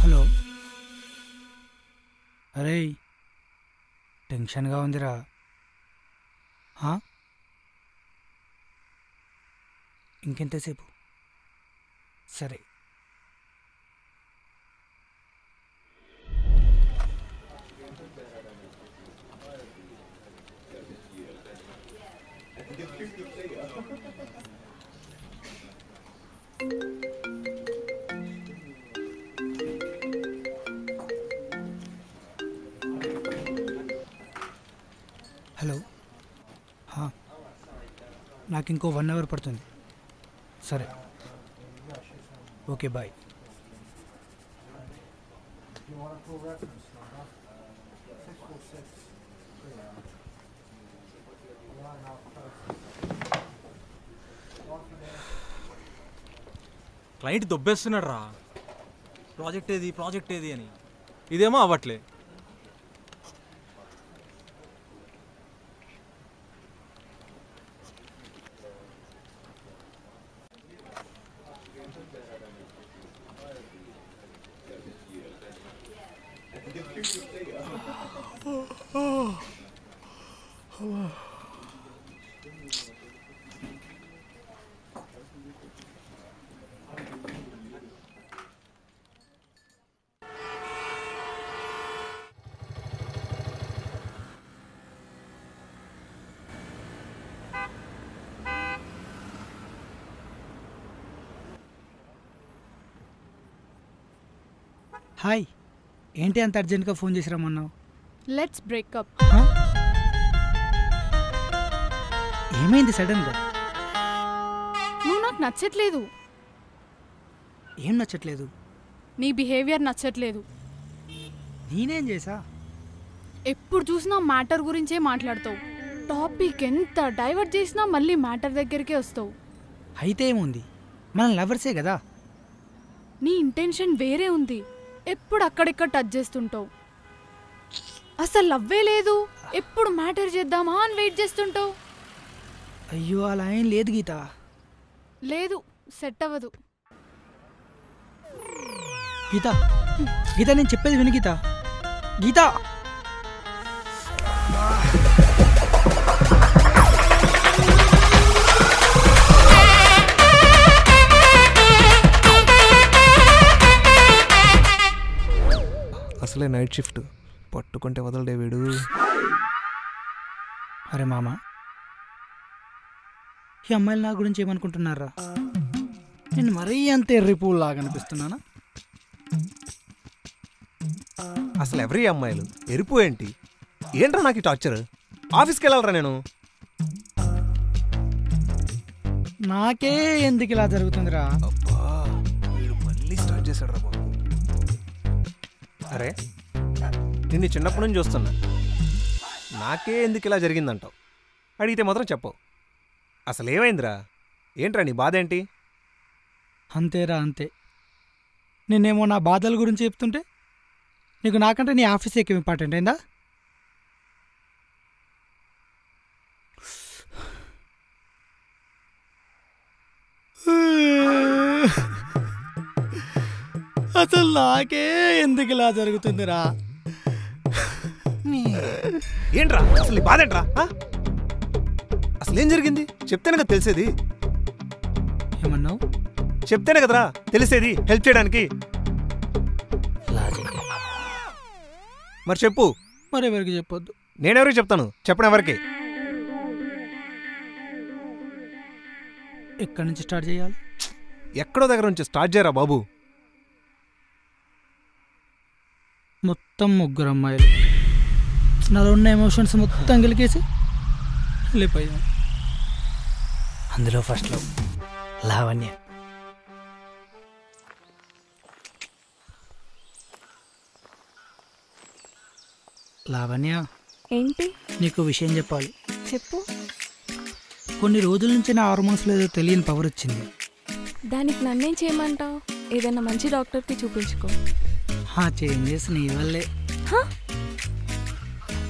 Hello, అరే టెన్షన్గా ఉందిరా. ఇంకెంతసేపు? సరే. హలో, నాకు ఇంకో 1 అవర్ పడుతుంది. సరే, ఓకే, బాయ్. క్లయింట్ దొబ్బేస్తున్నాడు రా. ప్రాజెక్ట్ ఏది అని. ఇదేమో అవ్వట్లే. హాయ్, ఏంటి అంత అర్జెంట్గా ఫోన్ చేసి రమ్మన్నావు? Let's breakup. ఏమైంది సడన్గా? నువ్వు నాకు నచ్చట్లేదు. ఏం నచ్చట్లేదు? నీ బిహేవియర్ నచ్చట్లేదు. నేనేం చేసా? ఎప్పుడు చూసినా మ్యాటర్ గురించే మాట్లాడతావు. టాపిక్ ఎంత డైవర్ట్ చేసినా మళ్ళీ మ్యాటర్ దగ్గరికే వస్తావు. అయితే ఏముంది, మనం లవర్సే కదా. నీ ఇంటెన్షన్ వేరే ఉంది. ఎప్పుడు అక్కడిక్కడ టచ్ చేస్తుంటావు. అసలు లవ్వే లేదు. ఎప్పుడు మ్యాటర్ చేద్దామా అని వెయిట్ చేస్తుంటావు. అయ్యో, అలా ఏం లేదు గీత. లేదు, సెట్ అవ్వదు. గీత, గీత, నేను చెప్పేది విను గీత. గీత, అసలే నైట్ షిఫ్ట్, పట్టుకుంటే వదలడే వీడు. అరే మామ, ఈ అమ్మాయిలు నా గురించి ఏమనుకుంటున్నారా? నేను మరీ అంత ఎర్రిపూల్లాగా అనిపిస్తున్నానా? అసలు ఎవరి అమ్మాయిలు ఎరుపు ఏంటి? ఏంట్రా నాకు ఈ టార్చర్? ఆఫీస్కి వెళ్ళాలరా నేను. నాకే ఎందుకు ఇలా జరుగుతుందిరా? అబ్బా, వీడు మళ్ళీ స్టార్ట్ చేశాడు రా బాబు. అరే, నిన్ను చిన్నప్పటి నుంచి చూస్తున్నా. నాకే ఎందుకు ఇలా జరిగిందంటావు? అడిగితే మాత్రం చెప్పవు. అసలు ఏమైందిరా? ఏంట్రా నీ బాధ ఏంటి? అంతేరా, అంతే. నేనేమో నా బాధల గురించి చెప్తుంటే నీకు నాకంటే నీ ఆఫీస్ ఎక్కువ ఇంపార్టెంట్ అయిందా? అసలు నాకే ఎందుకు ఇలా జరుగుతుందిరా? ఏంట్రా అసలు నీ బాధ ఏంట్రా? అసలు ఏం జరిగింది చెప్తేనే కదా తెలిసేది. ఏమన్నావు? చెప్తేనే కదరా తెలిసేది, హెల్ప్ చేయడానికి. మరి చెప్పు. మరి ఎవరికి చెప్పొద్దు? నేనెవరికి చెప్తాను? చెప్పను ఎవరికి. ఎక్కడి నుంచి స్టార్ట్ చేయాలి? ఎక్కడో దగ్గర నుంచి స్టార్ట్ చేయరా బాబు. మొత్తం 3 అమ్మాయిలు, నాలో ఉన్న ఎమోషన్స్ మొత్తం గెలికేసి వెళ్ళిపోయాం. అందులో ఫస్ట్లో లావణ్య. లావణ్య, ఏంటి? నీకు విషయం చెప్పాలి. చెప్పు. కొన్ని రోజుల నుంచి నా హార్మోన్స్లో ఏదో తెలియని పవర్ వచ్చింది. దానికి నన్నేం చేయమంటావు? ఏదైనా మంచి డాక్టర్కి చూపించుకో. చేంజెస్ నీ వల్లే. హా?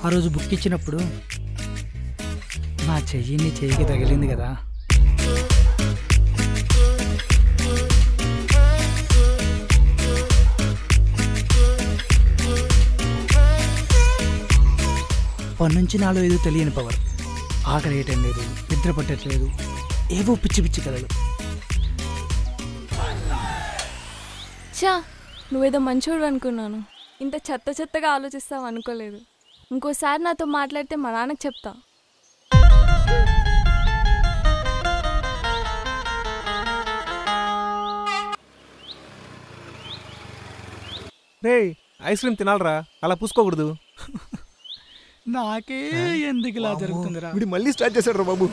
ఆ రోజు బుక్ ఇచ్చినప్పుడు నా చెయ్యి నీ చెయ్యికి తగిలింది కదా. అప్పటి నుంచి నాలో ఏదో తెలియని పవర్. ఆకలి వేయటం లేదు, నిద్ర పట్టట్లేదు, ఏవో పిచ్చి పిచ్చి కలలు. చా, నువ్వేదో మంచోడు అనుకున్నాను. ఇంత చెత్త చెత్తగా ఆలోచిస్తావు అనుకోలేదు. ఇంకోసారి నాతో మాట్లాడితే మా నాన్నకు చెప్తా. రే, ఐస్ క్రీమ్ తినాలరా, అలా పూసుకోకూడదు. నాకే ఎందుకు ఇలా జరుగుతుందిరా? వీడు మళ్ళీ స్టార్ట్ చేశాడు రా బాబు.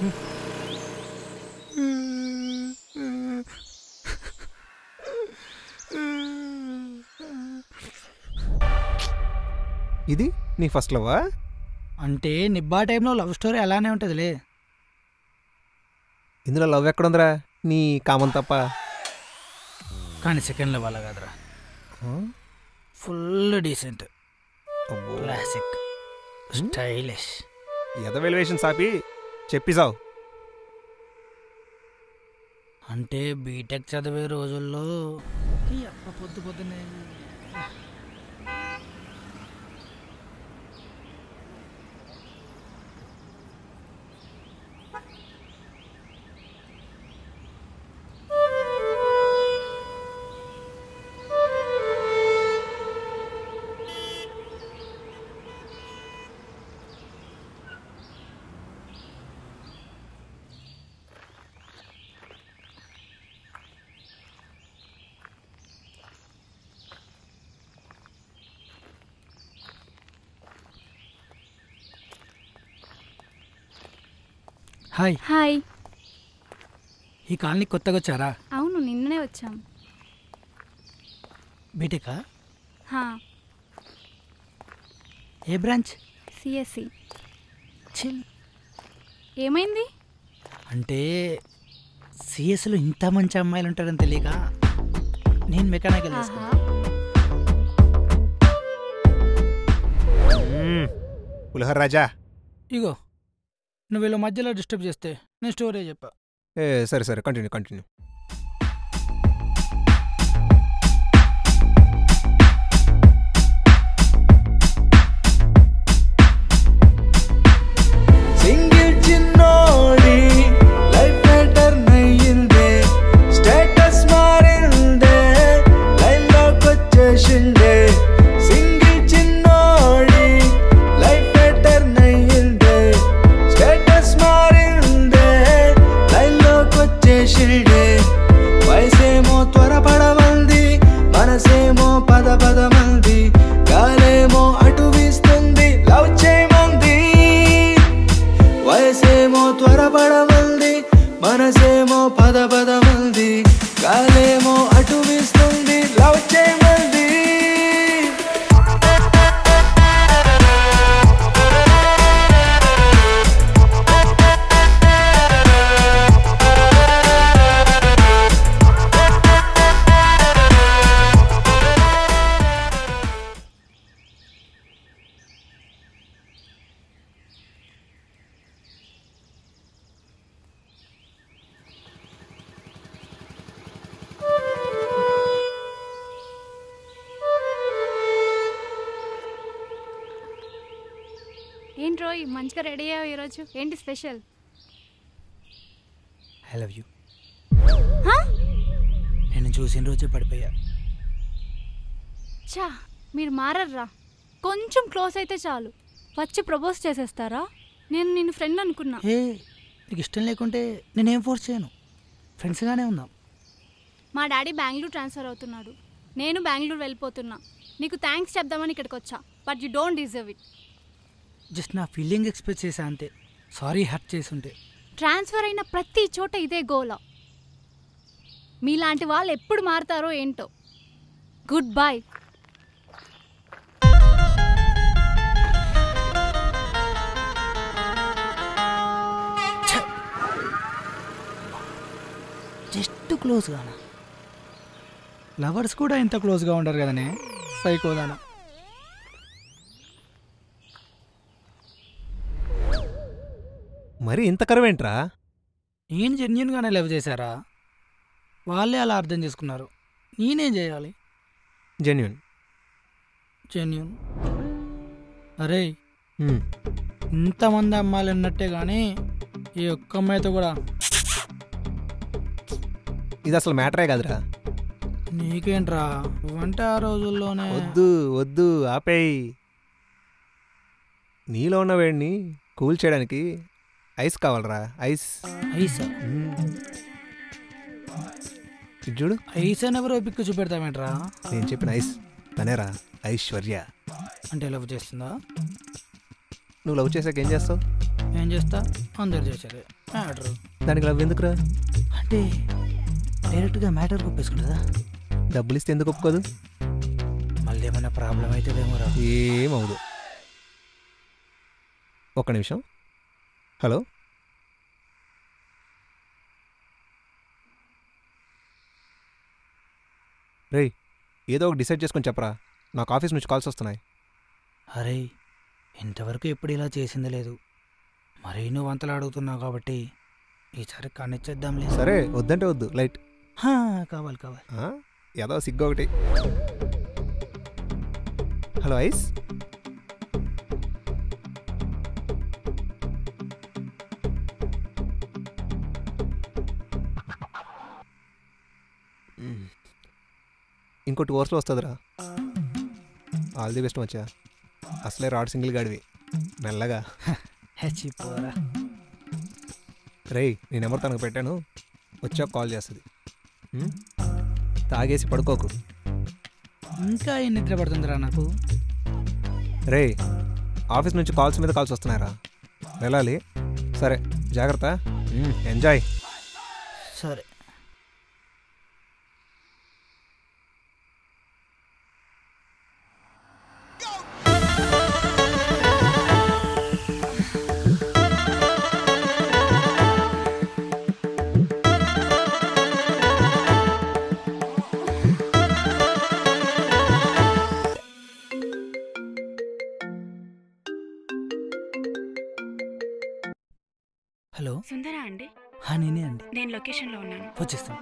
ఇది నీ ఫస్ట్ లవ్వా? అంటే నిబ్బా టైంలో లవ్ స్టోరీ అలానే ఉంటుందిలే. ఇందులో లవ్ ఎక్కడుందిరా? నీ కామం తప్ప. కానీ సెకండ్ లవ్ అలా కాదురా. Full decent, classic, stylish. ఎద వెలివేషన్ సాపి చెప్పిసావు. అంటే బీటెక్ చదివే రోజుల్లో పొద్దు పొద్దునే హాయ్. హాయ్. ఈ కాలనీ కొత్తగా వచ్చారా? అవును, నిన్ననే వచ్చాం. బీటెకా? ఏ బ్రాంచ్? సిఎస్సి. చిల్. ఏమైంది? అంటే సిఎస్లో ఇంత మంచి అమ్మాయిలు ఉంటారని తెలియక నేను మెకానికల్ తీసుకున్నా. పులిహోర రాజా. ఇగో నువ్వు వీళ్ళ మధ్యలో డిస్టర్బ్ చేస్తే నేను స్టోరీ చెప్పా. సరే సరే, కంటిన్యూ. సింగిల్ చిన్నోడి లైఫ్ బెటర్ నయ్యిందే, స్టేటస్ మారిందే, లైన్ లోకి వచ్చేసిందే. సింగిల్ చిన్నోడి లైఫ్ బెటర్ నయ్యిందే, స్టేటస్ మారిందే, లైన్ లోకి వచ్చేసిందే. వయసేమో త్వరపడమంది, మనసేమో పద పదమంది, గాలేమో అటు వీస్తుంది, లవ్ చేయమంది. వయసేమో త్వరపడమంది, మనసేమో పద పదమంది, గాలేమో అటు వీస్తుంది, లవ్ చేయమంది. ఏంటి రోయ్, మంచిగా రెడీ అయ్యావు ఈరోజు? ఏంటి స్పెషల్? I love you. నేను చూసిన రోజే పడిపోయా. చా, మీరు మారర్రా. కొంచెం క్లోజ్ అయితే చాలు వచ్చి ప్రపోజ్ చేసేస్తారా? నేను నిన్ను ఫ్రెండ్ అనుకున్నా. నీకు ఇష్టం లేకుంటే నేనేం ఫోర్స్ చేయను, ఫ్రెండ్స్గానే ఉందాం. మా డాడీ బెంగళూరు ట్రాన్స్ఫర్ అవుతున్నాడు, నేను బెంగళూరు వెళ్ళిపోతున్నా. నీకు థ్యాంక్స్ చెప్దామని ఇక్కడికి వచ్చా, but you don't deserve it. Just నా ఫీలింగ్ ఎక్స్ప్రెస్ చేసా అంతే. సారీ హర్ట్ చేసుంటే. ట్రాన్స్ఫర్ అయిన ప్రతి చోట ఇదే గోలా. మీలాంటి వాళ్ళు ఎప్పుడు మారుతారో ఏంటో. Good bye. జస్ట్ క్లోజ్గానా? లవర్స్ కూడా ఇంత క్లోజ్గా ఉండరు కదనే సైకోదానా. మరి ఇంత కరువేంట్రా? నేను జెన్యున్గానే లవ్ చేశారా, వాళ్ళే అలా అర్థం చేసుకున్నారు. నేనేం చేయాలి? జెన్యున్. జెన్యున్. అరే ఇంతమంది అమ్మాయిలు ఉన్నట్టే కానీ ఈ ఒక్క అమ్మాయితో కూడా. ఇది అసలు మ్యాటరే కాదురా. నీకేంట్రా వంట ఆ రోజుల్లోనే. వద్దు వద్దు ఆపేయి. నీలో ఉన్న వేడిని కూల్ చేయడానికి ఐస్ కావాలరా. ఐస్. ఐస్ ఇది చూడు. ఐస్ అని ఎవరో పిక్కు చూపెడతామేంట్రా? నేను చెప్పిన ఐస్ తనేరా, ఐశ్వర్య. అంటే లవ్ చేస్తుందా? నువ్వు లవ్ చేసాక ఏం చేస్తావు? ఏం చేస్తా, అందరు చేశారు మ్యాటర్. దానికి లవ్ ఎందుకురా? అంటే డైరెక్ట్గా మ్యాటర్ ఒప్పేసుకుంటుందా? డబ్బులు ఇస్తే ఎందుకు ఒప్పుకోదు? మళ్ళీ ఏమైనా ప్రాబ్లం అవుతుందేమోరా. ఏమవుదు. ఒక్క నిమిషం. హలో, రేయ్ ఏదో ఒక డిసైడ్ చేసుకొని చెప్పరా, నాకు ఆఫీస్ నుంచి కాల్స్ వస్తున్నాయి. అరే ఇంతవరకు ఎప్పుడు ఇలా చేసింది లేదు, మరీ నువ్వు అంతలా అడుగుతున్నావు కాబట్టి ఈసారి కానిచ్చేద్దాంలే. సరే వద్దంటే వద్దు, లైట్. కావాలి కావాలి. ఏదో సిగ్గు ఒకటి. Hello ice. ఇంకో 2 అవర్స్లో వస్తుందిరా. ఆల్ ది బెస్ట్ మచ్చా. అసలే రాడ్ సింగిల్ గాడివి, మెల్లగా. హెచ్చిపోరా. రేయ్ నీ నెంబర్ తనకు పెట్టాను, వచ్చాక కాల్ చేస్తుంది. తాగేసి పడుకోకు. ఇంకా ఏం నిద్ర పడుతుందిరా నాకు. రేయ్ ఆఫీస్ నుంచి కాల్స్ మీద కాల్స్ వస్తున్నాయరా, వెళ్ళాలి. సరే జాగ్రత్త, ఎంజాయ్. సరే. హలో సుందరా అండి? నేనే అండి. నేను లొకేషన్లో ఉన్నాను. వచ్చేస్తాను.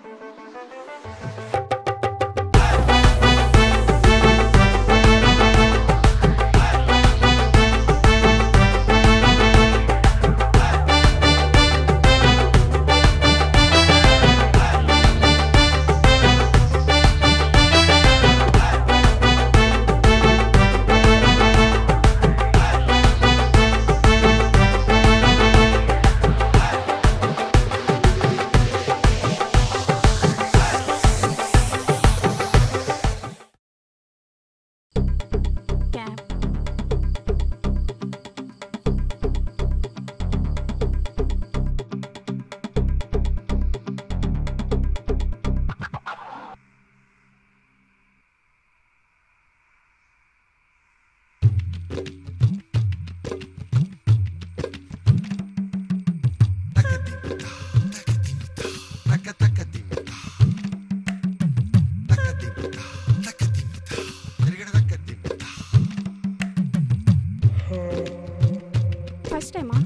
ఫస్ట్ టైమా?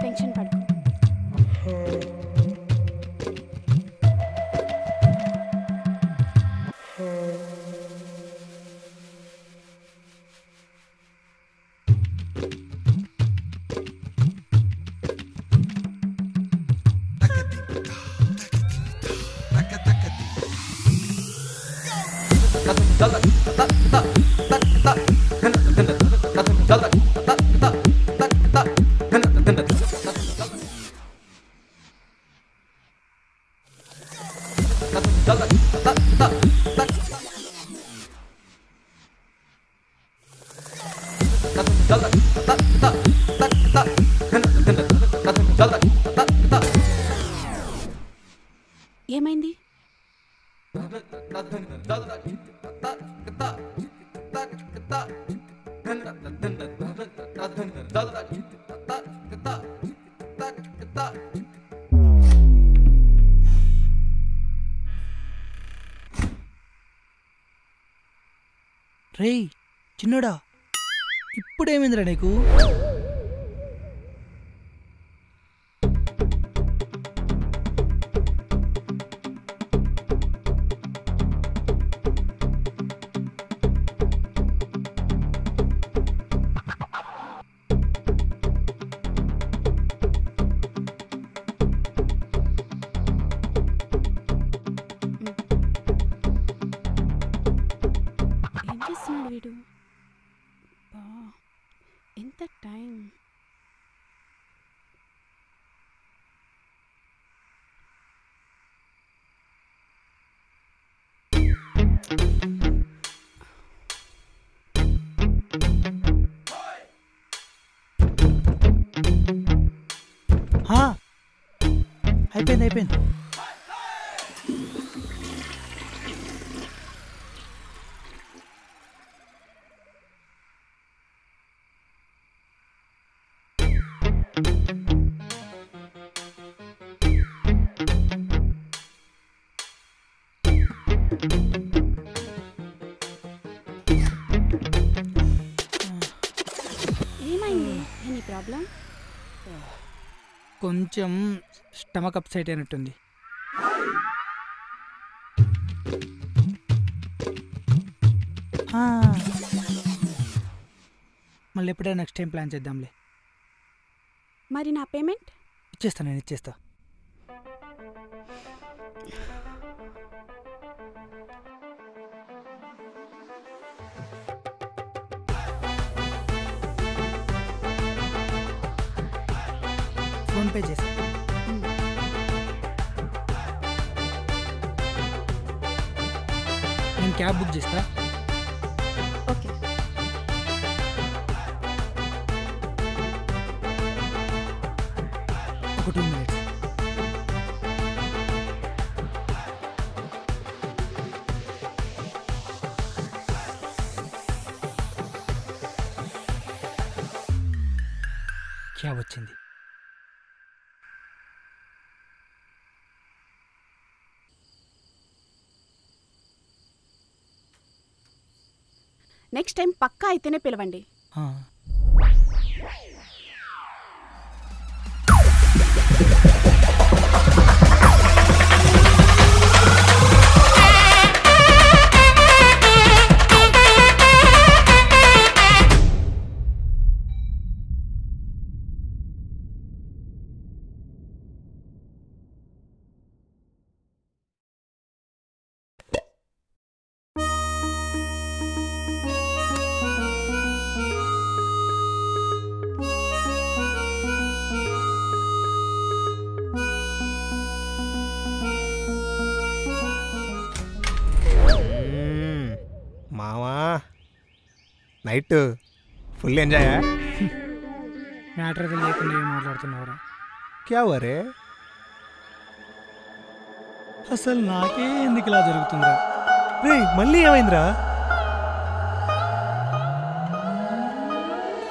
టెన్షన్ పడుకో. ఏమైంది? రేయ్ చిన్నోడా, ఇప్పుడేమైందిరా నీకు? ఏం చేస్తున్నాడు వీడు? బా, ఎంత టైం? హా, అయిపోయింది. ఏమైంది? Any problem? కొంచెం స్టమక్ అప్సెట్ అయినట్టుంది. ఆ, మళ్ళీ ఎప్పుడైనా నెక్స్ట్ టైం ప్లాన్ చేద్దాంలే. మరి నా పేమెంట్? నేను ఇచ్చేస్తా. ఫోన్పే చేస్తా. నేను క్యాబ్ బుక్ చేస్తా. ఓకే. ఒక 2 minutes. క్యాబ్ వచ్చింది. నెక్స్ట్ టైం పక్కా అయితేనే పిలవండి. మావా నైట్ ఫుల్ ఎంజాయ్. మ్యాటర్ అయితే లేకుండా ఏం మాట్లాడుతున్నావురా? క్యా వరే? అసలు నాకే ఎందుకు ఇలా జరుగుతుందిరా? రే మళ్ళీ ఏమైందిరా?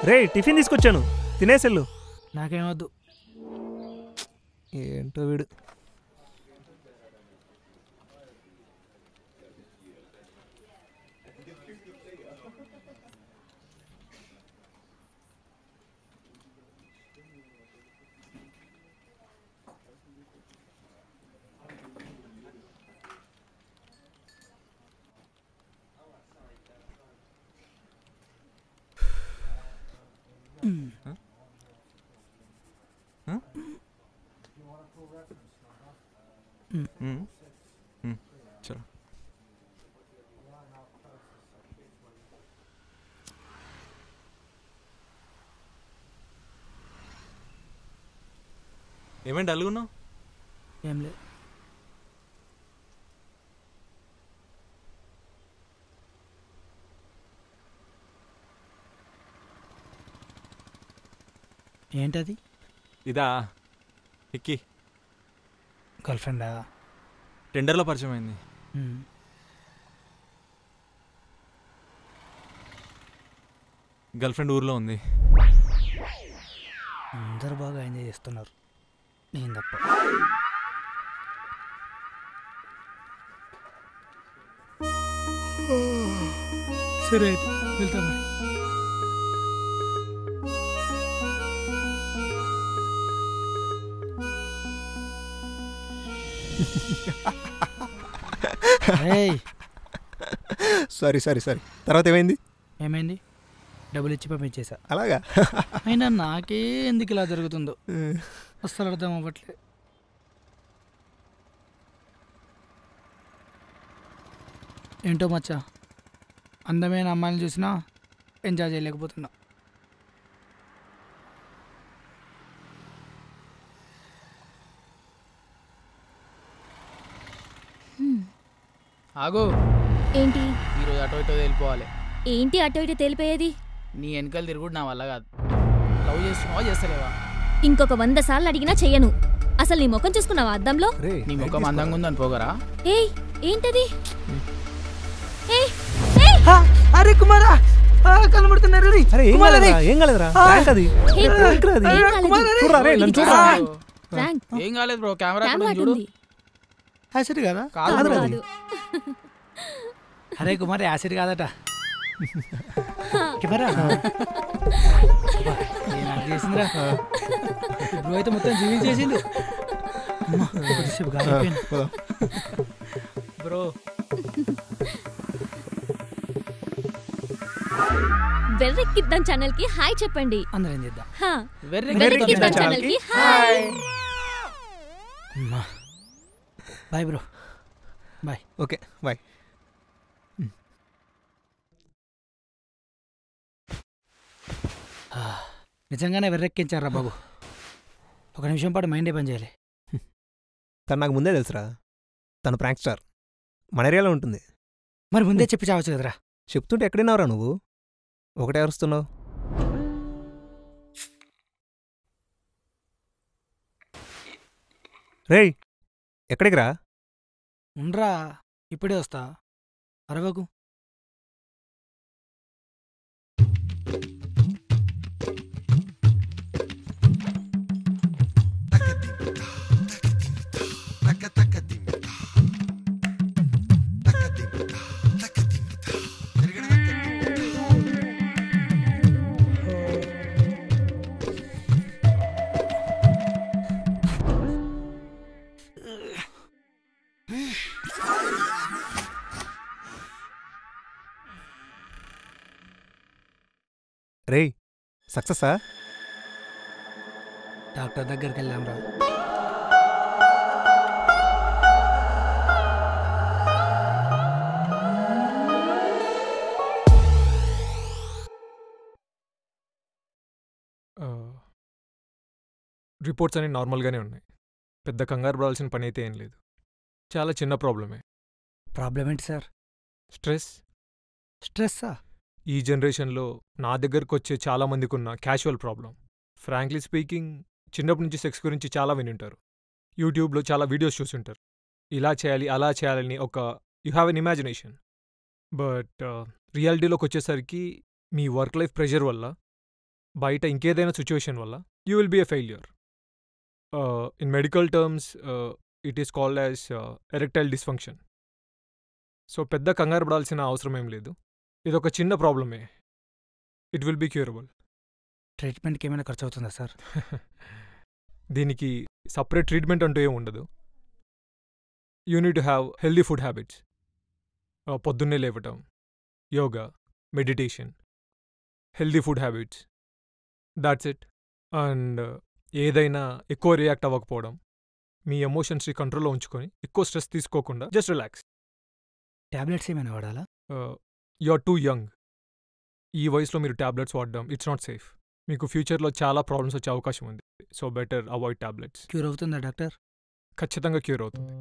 రే టిఫిన్ తీసుకొచ్చాను, తినేసెళ్ళు. నాకేమొద్దు. ఏంటో వీడు. చలో. ఏమేంటి అలుగున్నావు? ఏం లేదు. ఏంటది? ఇదా ఎక్కి గర్ల్ ఫ్రెండా? టెండర్లో పరిచయం అయింది. గర్ల్ ఫ్రెండ్ ఊర్లో ఉంది. అందరు బాగా ఎంజాయ్ చేస్తున్నారు, నేను తప్ప. సరే అయితే వెళ్తా మరి. ఏయ్, సారీ తర్వాత ఏమైంది? ఏమైంది? డబ్బులు ఇచ్చి పంపించేసా. అలాగా? అయినా నాకే ఎందుకు ఇలా జరుగుతుందో అస్సలు అర్థం అవ్వట్లే. ఏంటో మచ్చా, అందమైన అమ్మాయిని చూసినా ఎంజాయ్ చేయలేకపోతున్నా. ఆగో, ఏంటి ఈరోజు అటో ఇటో వెళ్ళిపోవాలి. ఏంటి అటు ఇటు తెలిపోయేది? నీ వెనకాల తిరుగుడు నా వల్ల కాదు. లవ్ చేస్తున్నావా చేస్తలేవా? ఇంకొక 100 సార్లు అడిగినా చెయ్యను. అసలు నీ ముఖం చూసుకున్నావా అద్దంలో? నీ ముఖం అందంగా ఉందని పోగరా? ఏయ్, ఏంటది? ఏయ్, అరే కుమారా, కనబడుతున్నారు. ఏం కాలేదురా? ప్రాంక్ అది. ఏం ప్రాంక్ రా అది. ఏం కాలేదు. చూడరా రే, నన్ను చూడరా. ప్రాంక్. ఏం కాలేదు బ్రో, కెమెరా కెమెరా చూడు. అటుంది. యాసిడ్ కదా? కాదు బ్రో. కాదు. అరే కుమార్, యాసిడ్ కాదట. కెమెరా చేసిందిరా. ఇప్పుడు అయితే మొత్తం జీవించేసిండు. కొద్దిసేపు గాలిపోయింది బ్రో. వెర్రెక్కిద్దాం ఛానల్ కి హాయ్ చెప్పండి. అందరం చేద్దాం. హా, వెర్రెక్కిద్దాం వెర్రెక్కిద్దాం ఛానల్ ఛానల్ కి hi. Bye bro, bye. Okay bye. నిజంగానే వెర్రెక్కించారా బాబు. ఒక నిమిషం పాటు మైండే పని చేయాలి. తను నాకు ముందే తెలుసురా. తను ప్రాంక్ స్టార్, మన ఏరియాలో ఉంటుంది. మరి ముందే చెప్పి చావచ్చు కదరా. చెప్తుంటే ఎక్కడున్నావురా నువ్వు? ఒకటే అరుస్తున్నావు. రేయ్, ఎక్కడికి రా? ఉండరా, ఇప్పుడే వస్తా. అరవకు. రేయ్, సక్సెసా? డాక్టర్ దగ్గరికి వెళ్ళాం రా. రిపోర్ట్స్ అన్నీ నార్మల్గానే ఉన్నాయి. పెద్ద కంగారు పడాల్సిన పని అయితే ఏం లేదు. చాలా చిన్న ప్రాబ్లమే. ప్రాబ్లం ఏంటి సార్? స్ట్రెస్. స్ట్రెస్సా? ఈ జనరేషన్లో నా దగ్గరకు వచ్చే చాలామందికి ఉన్న క్యాజువల్ ప్రాబ్లం. ఫ్రాంక్లీ స్పీకింగ్, చిన్నప్పటి నుంచి సెక్స్ గురించి చాలా వినింటారు. యూట్యూబ్లో చాలా వీడియోస్ చూసుంటారు. ఇలా చేయాలి, అలా చేయాలని ఒక you have an imagination. But రియాలిటీలోకి వచ్చేసరికి మీ వర్క్ లైఫ్ ప్రెషర్ వల్ల, బయట ఇంకేదైనా సిచ్యువేషన్ వల్ల you will be a failure. In medical terms it is called as erectile dysfunction. So పెద్ద కంగారు పడాల్సిన అవసరం ఏం లేదు. ఇదొక చిన్న ప్రాబ్లమే. It will be curable. ట్రీట్మెంట్కి ఏమైనా ఖర్చు అవుతుందా సార్? దీనికి సపరేట్ ట్రీట్మెంట్ అంటూ ఏం ఉండదు. You need to have healthy food habits. పొద్దున్నే లేవటం, yoga, meditation, healthy food habits, that's it. And ఏదైనా ఎక్కువ రియాక్ట్ అవ్వకపోవడం, మీ ఎమోషన్స్ని కంట్రోల్లో ఉంచుకొని ఎక్కువ స్ట్రెస్ తీసుకోకుండా జస్ట్ రిలాక్స్. ట్యాబ్లెట్స్ ఏమైనా వాడాలా? You are too young. ఈ వయసులో మీరు ట్యాబ్లెట్స్ వాడడం ఇట్స్ నాట్ సేఫ్. మీకు ఫ్యూచర్లో చాలా ప్రాబ్లమ్స్ వచ్చే అవకాశం ఉంది. So better avoid tablets. Cure అవుతుందా డాక్టర్? ఖచ్చితంగా క్యూర్ అవుతుంది.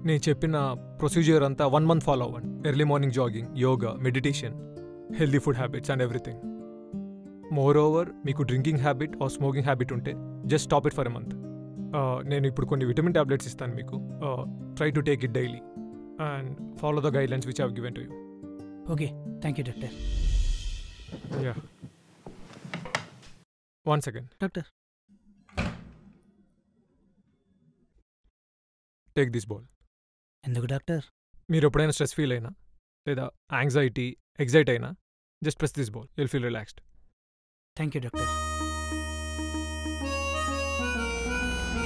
నేను చెప్పిన ప్రొసీజర్ అంతా 1 month ఫాలో అవ్వండి. Early morning jogging, yoga, meditation, healthy food habits and everything. Moreover, మీకు drinking habit or smoking habit ఉంటే just stop it for a month. నేను ఇప్పుడు కొన్ని విటమిన్ ట్యాబ్లెట్స్ ఇస్తాను మీకు. Try to take it daily and follow the guidelines which I have given to you. Okay, thank you doctor. Yeah, 1 second. Doctor, take this ball. ఎందుకు doctor? మీరు ఎప్పుడైనా stress feel అయినా లేదా యాంగ్జైటీ, ఎగ్జైట్ అయినా just press this ball you'll feel relaxed. Thank you doctor.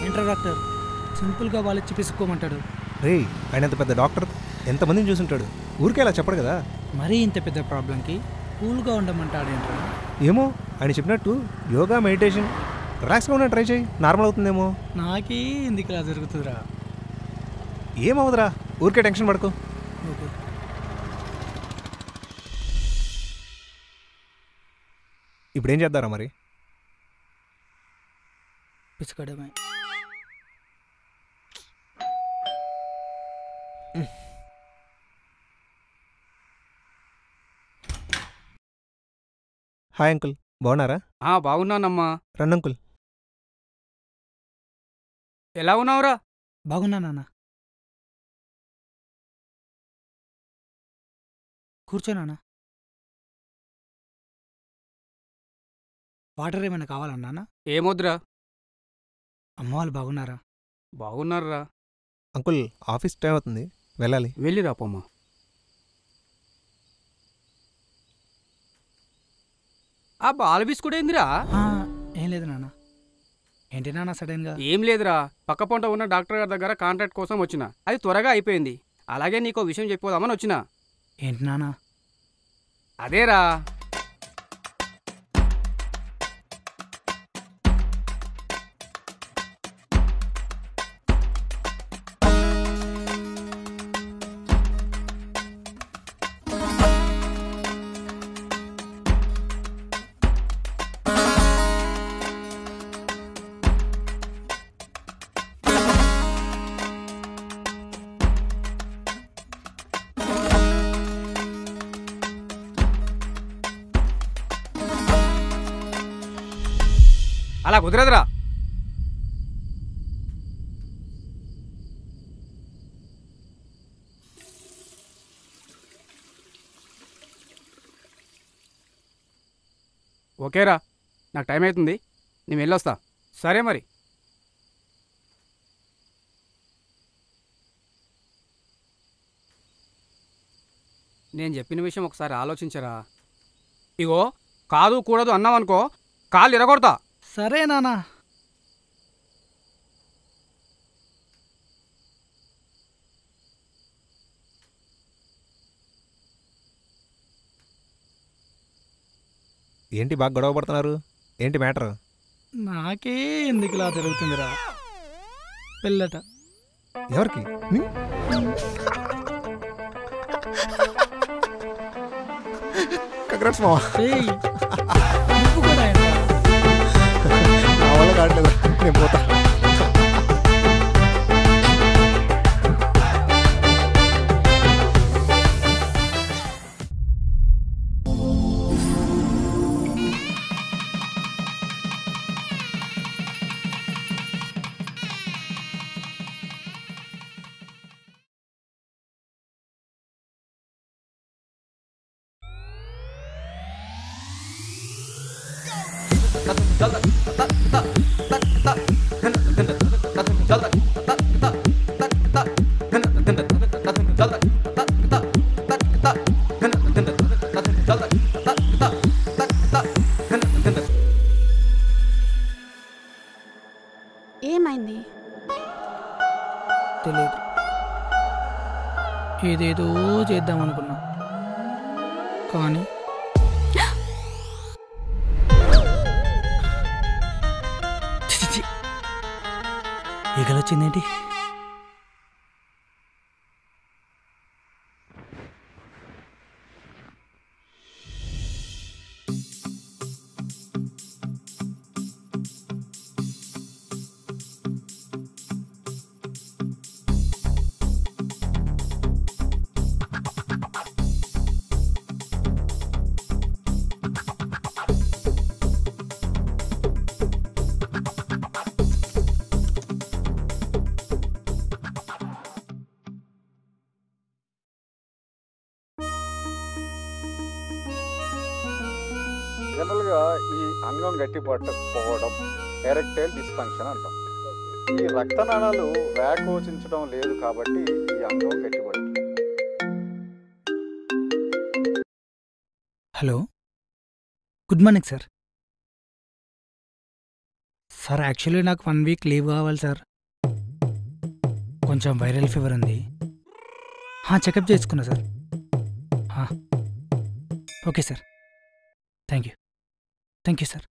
ఏంట్రా doctor సింపుల్గా వాళ్ళు ఇచ్చి పిసుకోమంటాడు. రే ఆయన ఎంత పెద్ద డాక్టర్, ఎంతమందిని చూసుంటాడు, ఊరికే ఇలా చెప్పడు కదా. మరీ ఇంత పెద్ద ప్రాబ్లంకి కూల్గా ఉండమంటాడేంట్రా? ఏమో ఆయన చెప్పినట్టు యోగా మెడిటేషన్ రిలాక్స్గా ఉన్న ట్రై చేయి, నార్మల్ అవుతుందేమో. నాకే ఎందుకు ఇలా జరుగుతుందిరా? ఏమవుదురా, ఊరికే టెన్షన్ పడుకో. ఓకే. ఇప్పుడు ఏం చేద్దారా మరి? పిచ్చుకోవడమే. హాయ్ అంకుల్, బాగున్నారా? బాగున్నానమ్మా. రండి అంకుల్. ఎలా ఉన్నావురా? బాగున్నా నాన్న. కూర్చో నాన్న. వాటర్ ఏమైనా కావాలన్నా? ఏమొద్దురా. అమ్మ వాళ్ళు బాగున్నారా? బాగున్నారా. అంకుల్ ఆఫీస్ టైం అవుతుంది, వెళ్ళాలి. వెళ్ళిరా పోమ్మా. ఆ బాల బిస్కుట్ ఏందిరా? ఏం లేదు నాన్న. ఏంటి నాన్న సడన్గా? ఏం లేదురా, పక్క పొంట ఉన్న డాక్టర్ గారి దగ్గర కాంట్రాక్ట్ కోసం వచ్చిన, అది త్వరగా అయిపోయింది. అలాగే నీకో విషయం చెప్పిపోదామని వచ్చిన. ఏంటి నాన్న? అదేరా, అలా కుదరదురా. ఓకేరా, నాకు టైం అవుతుంది, నేను వెళ్ళొస్తా. సరే మరి. నేను చెప్పిన విషయం ఒకసారి ఆలోచించరా. ఇగో కాదు కూడదు అన్నావనుకో కాళ్ళు ఇరగొడతా. సరే నాన్న. ఏంటి బాగా గొడవ పడుతున్నారు, ఏంటి మ్యాటర్? నాకే ఎందుకు ఇలా జరుగుతుందిరా? వెళ్ళట ఎవరికి? కంగ్రాట్స్ మావా. నువ్వు కూడా నా వల్ల కావట్లేదు, నేను పోతా. ఏమైంది? తెలియదు. ఏదేదో చేద్దాం అనుకున్నా కానీ ఈగలొచ్చిందేంటి? జనరల్గా ఈ అంగం గట్టిపట్టకపోవడం ఎరెక్టైల్ డిస్ఫంక్షన్ అంటాం. ఈ రక్తనాళాలు వ్యాకోచించడం లేదు కాబట్టి ఈ అంగం గట్టిపడుతుంది. Hello, good morning sir. Sir actually నాకు 1 వీక్ లీవ్ కావాలి సార్. కొంచెం వైరల్ ఫీవర్ ఉంది. చెకప్ చేసుకున్నా sir. Okay sir, thank you sir.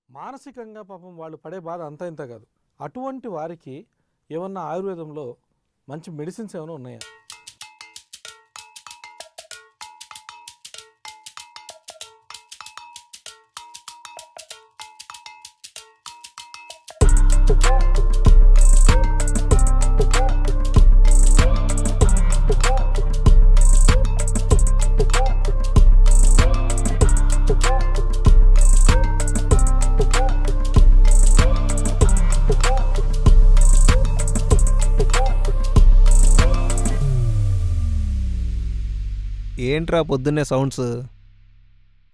మానసికంగా పాపం వాళ్ళు పడే బాధ అంతా ఇంత కాదు. అటువంటి వారికి ఏమన్నా ఆయుర్వేదంలో మంచి మెడిసిన్స్ ఏమైనా ఉన్నాయా? ఏంట్రా పొద్దున్నే సౌండ్స్?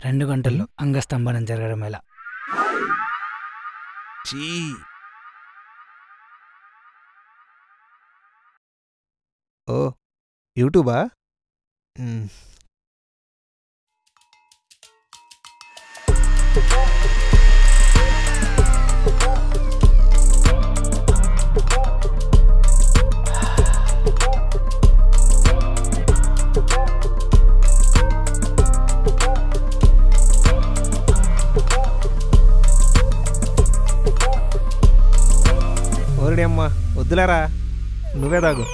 2 గంటల్లో అంగస్తంభనం జరగడం ఎలా? ఓ యూట్యూబా? ఓరడి అమ్మా, వద్దులేరా, నువ్వే తాగు.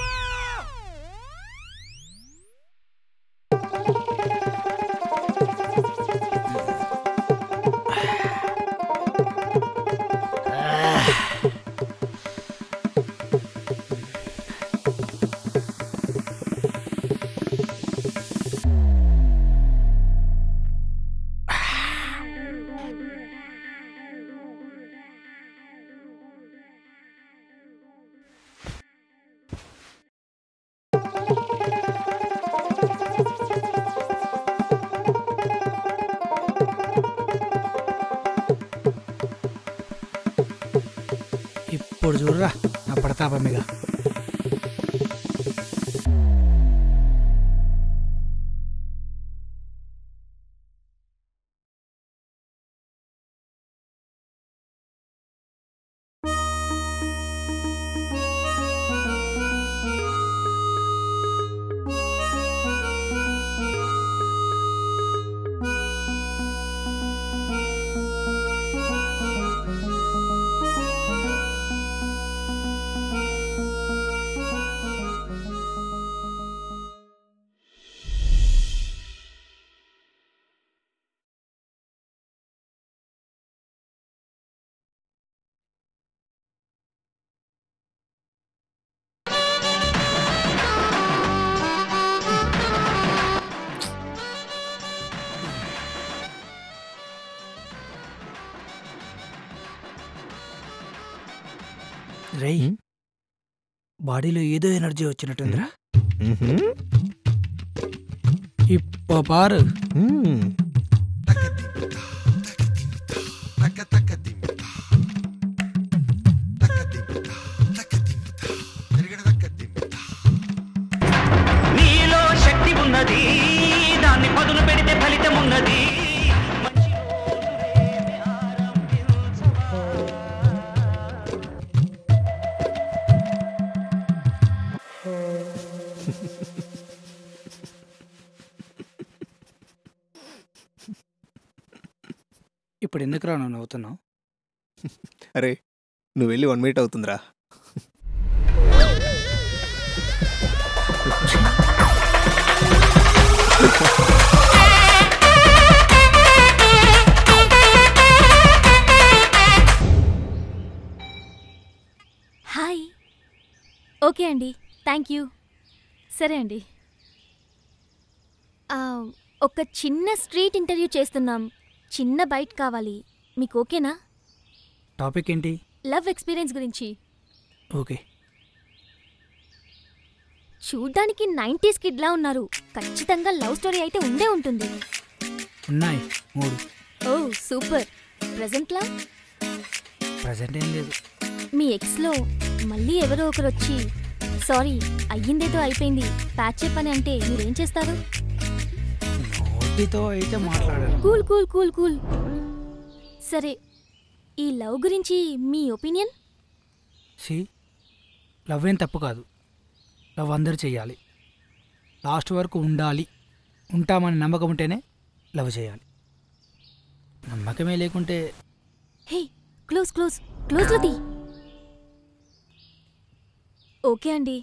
ఇప్పుడు చూడరా నా ప్రతాపమిగా. రేయ్, బాడీలో ఏదో ఎనర్జీ వచ్చినట్టుందిరా. ఇప్పుడు పారు. నీలో శక్తి ఉన్నది, దాన్ని పదులు పెడితే ఫలితం ఉన్నది. ఇప్పుడు ఎందుకురా నువ్వు నవ్వుతున్నావు? అరే నువ్వు వెళ్ళి 1 మినిట్ అవుతుందిరా. హాయ్. ఓకే అండి, థ్యాంక్ యూ. సరే అండి. ఒక చిన్న స్ట్రీట్ ఇంటర్వ్యూ చేస్తున్నాం. చిన్న బైట్ కావాలి. మీకు ఓకేనా? టాపిక్ ఏంటి? లవ్ ఎక్స్పీరియన్స్ గురించి. ఓకే. చూడ్డానికి 90s కిడ్లా ఉన్నారు. ఖచ్చితంగా లవ్ స్టోరీ అయితే ఉండే ఉంటుంది. ఉన్నాయి 3. ఓ సూపర్. ప్రెజెంట్లా? ప్రెజెంట్ ఏం లేదు. మీ ఎక్స్లో మళ్ళీ ఎవరో ఒకరు వచ్చి సారీ, అయ్యిందేదో అయిపోయింది. ప్యాచ్ పని అంటే మీరేం చేస్తారు? నోటితో అయితే మాట్లాడాను. Cool cool cool cool. సరే, ఈ లవ్ గురించి మీ ఒపీనియన్? లవ్ ఏం తప్పు కాదు. లవ్ అందరూ చెయ్యాలి. లాస్ట్ వరకు ఉండాలి. ఉంటామని నమ్మకం ఉంటేనే లవ్ చేయాలి. నమ్మకమే లేకుంటే హే, క్లోజ్ క్లోజ్ క్లోజ్లో తీ. ఓకే అండి,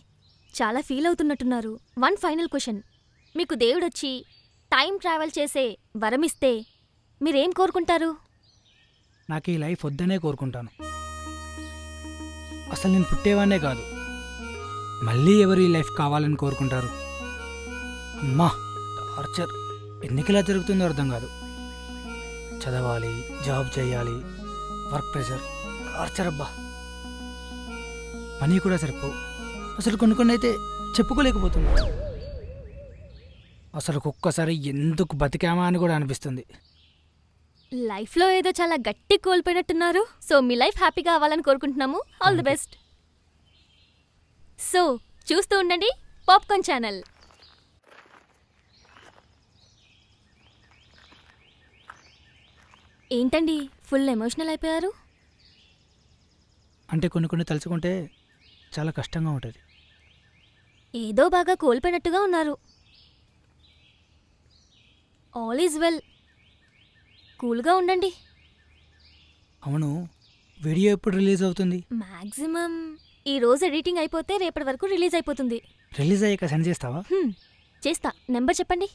చాలా ఫీల్ అవుతున్నట్టున్నారు. One final question. మీకు దేవుడొచ్చి టైం ట్రావెల్ చేసే వరమిస్తే మీరేం కోరుకుంటారు? నాకు ఈ లైఫ్ వద్దనే కోరుకుంటాను. అసలు నేను పుట్టేవానే కాదు. మళ్ళీ ఎవరు ఈ లైఫ్ కావాలని కోరుకుంటారు? అమ్మా, టార్చర్ ఎన్నికలా జరుగుతుందో అర్థం కాదు. చదవాలి, జాబ్ చేయాలి, వర్క్ ప్రెషర్, టార్చర్. అబ్బా, మనీ కూడా సరిపోవు. అసలు కొన్ని అయితే చెప్పుకోలేకపోతున్నా. అసలు ఒక్కొక్కసారి ఎందుకు బతికామా అని కూడా అనిపిస్తుంది. లైఫ్లో ఏదో చాలా గట్టి కోల్పోయినట్టున్నారు. సో మీ లైఫ్ హ్యాపీగా అవ్వాలని కోరుకుంటున్నాము. All the best. సో చూస్తూ ఉండండి పాప్కార్న్ ఛానల్. ఏంటండి ఫుల్ ఎమోషనల్ అయిపోయారు? అంటే కొన్ని తలుచుకుంటే చాలా కష్టంగా ఉంటుంది. ఏదో బాగా కోల్పోయినట్టుగా ఉన్నారు. All is well. కూల్గా ఉండండి. అవును, వీడియో ఎప్పుడు రిలీజ్ అవుతుంది? మ్యాక్సిమం ఈ రోజు ఎడిటింగ్ అయిపోతే రేపటి వరకు రిలీజ్ అయిపోతుంది. రిలీజ్ అయ్యాక సెండ్ చేస్తావా? చేస్తా. నెంబర్ చెప్పండి.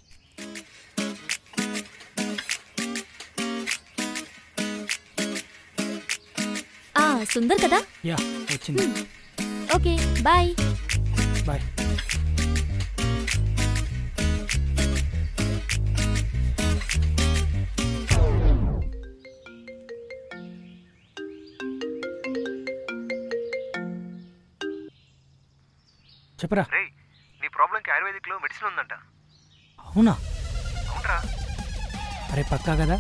సుందర్ కదా? యా, వచ్చింది. Okay, bye bye. చెప్పరా. నీ ప్రాబ్లంకి ఆయుర్వేదిక్లో మెడిసిన్ ఉందంట. అవునా? అవునరా. అరే పక్కా కదా?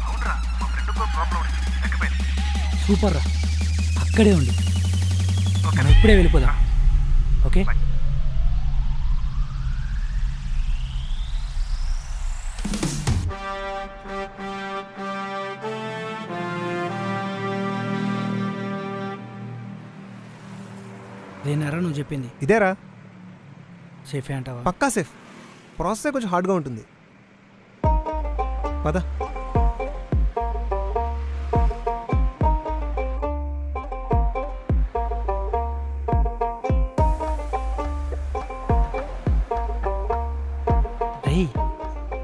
అవునరా, మా ఫ్రెండ్ ప్రాబ్లం తగ్గిపోయింది. సూపర్ రా, అక్కడే ఉండి మనం ఇప్పుడే వెళ్ళిపోదాం. ఓకే, దేనారా నువ్వు చెప్పింది? ఇదేరా. సేఫే అంటావా? పక్కా సేఫ్. ప్రాసెస్ కొంచెం హార్డ్గా ఉంటుంది. పద.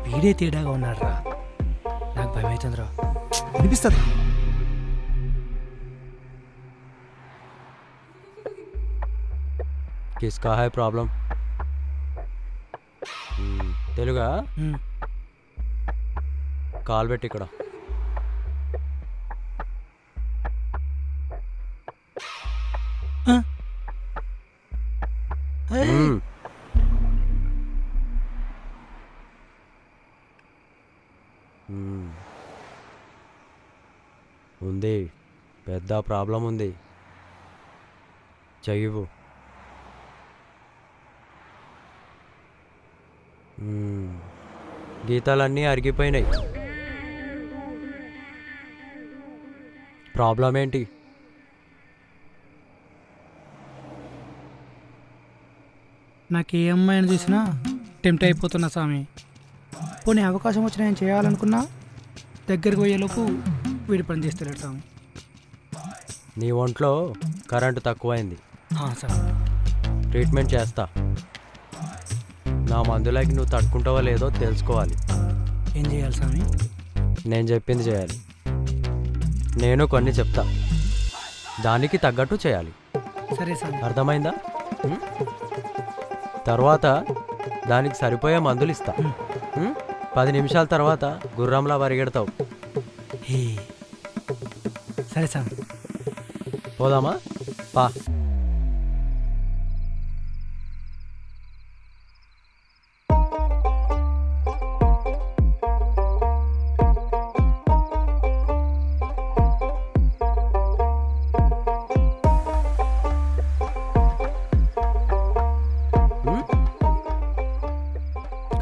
వీడే తేడాగా ఉన్నాడు రా. నాకు భయం అవుతుందిరా. అనిపిస్తుంది. किसका है प्रॉब्लम? తెలుగా కాల్ పెట్టి ఇక్కడ. ఉంది, పెద్ద ప్రాబ్లం ఉంది. చెయ్యవు. గీతాలన్నీ అరిగిపోయినాయి. ప్రాబ్లం ఏంటి? నాకు ఏ అమ్మాయిని చూసినా టెంప్ట్ అయిపోతున్నా స్వామి. పోనీ అవకాశం వచ్చినా నేను చేయాలనుకున్నా దగ్గరికి పోయేలోపు వీడి పని చేస్తలేడు స్వామి. నీ ఒంట్లో కరెంటు తక్కువైంది. సార్, ట్రీట్మెంట్ చేస్తా. నా మందులకి నువ్వు తట్టుకుంటావో లేదో తెలుసుకోవాలి. ఏం చేయాలి స్వామి? నేను చెప్పింది చేయాలి. నేను కొన్ని చెప్తా, దానికి తగ్గట్టు చేయాలి. సరే స్వామి. అర్థమైందా? తర్వాత దానికి సరిపోయే మందులు ఇస్తా. 10 నిమిషాల తర్వాత గుర్రంలా పరిగెడతావు. సరే స్వామి. పోదామా? పా.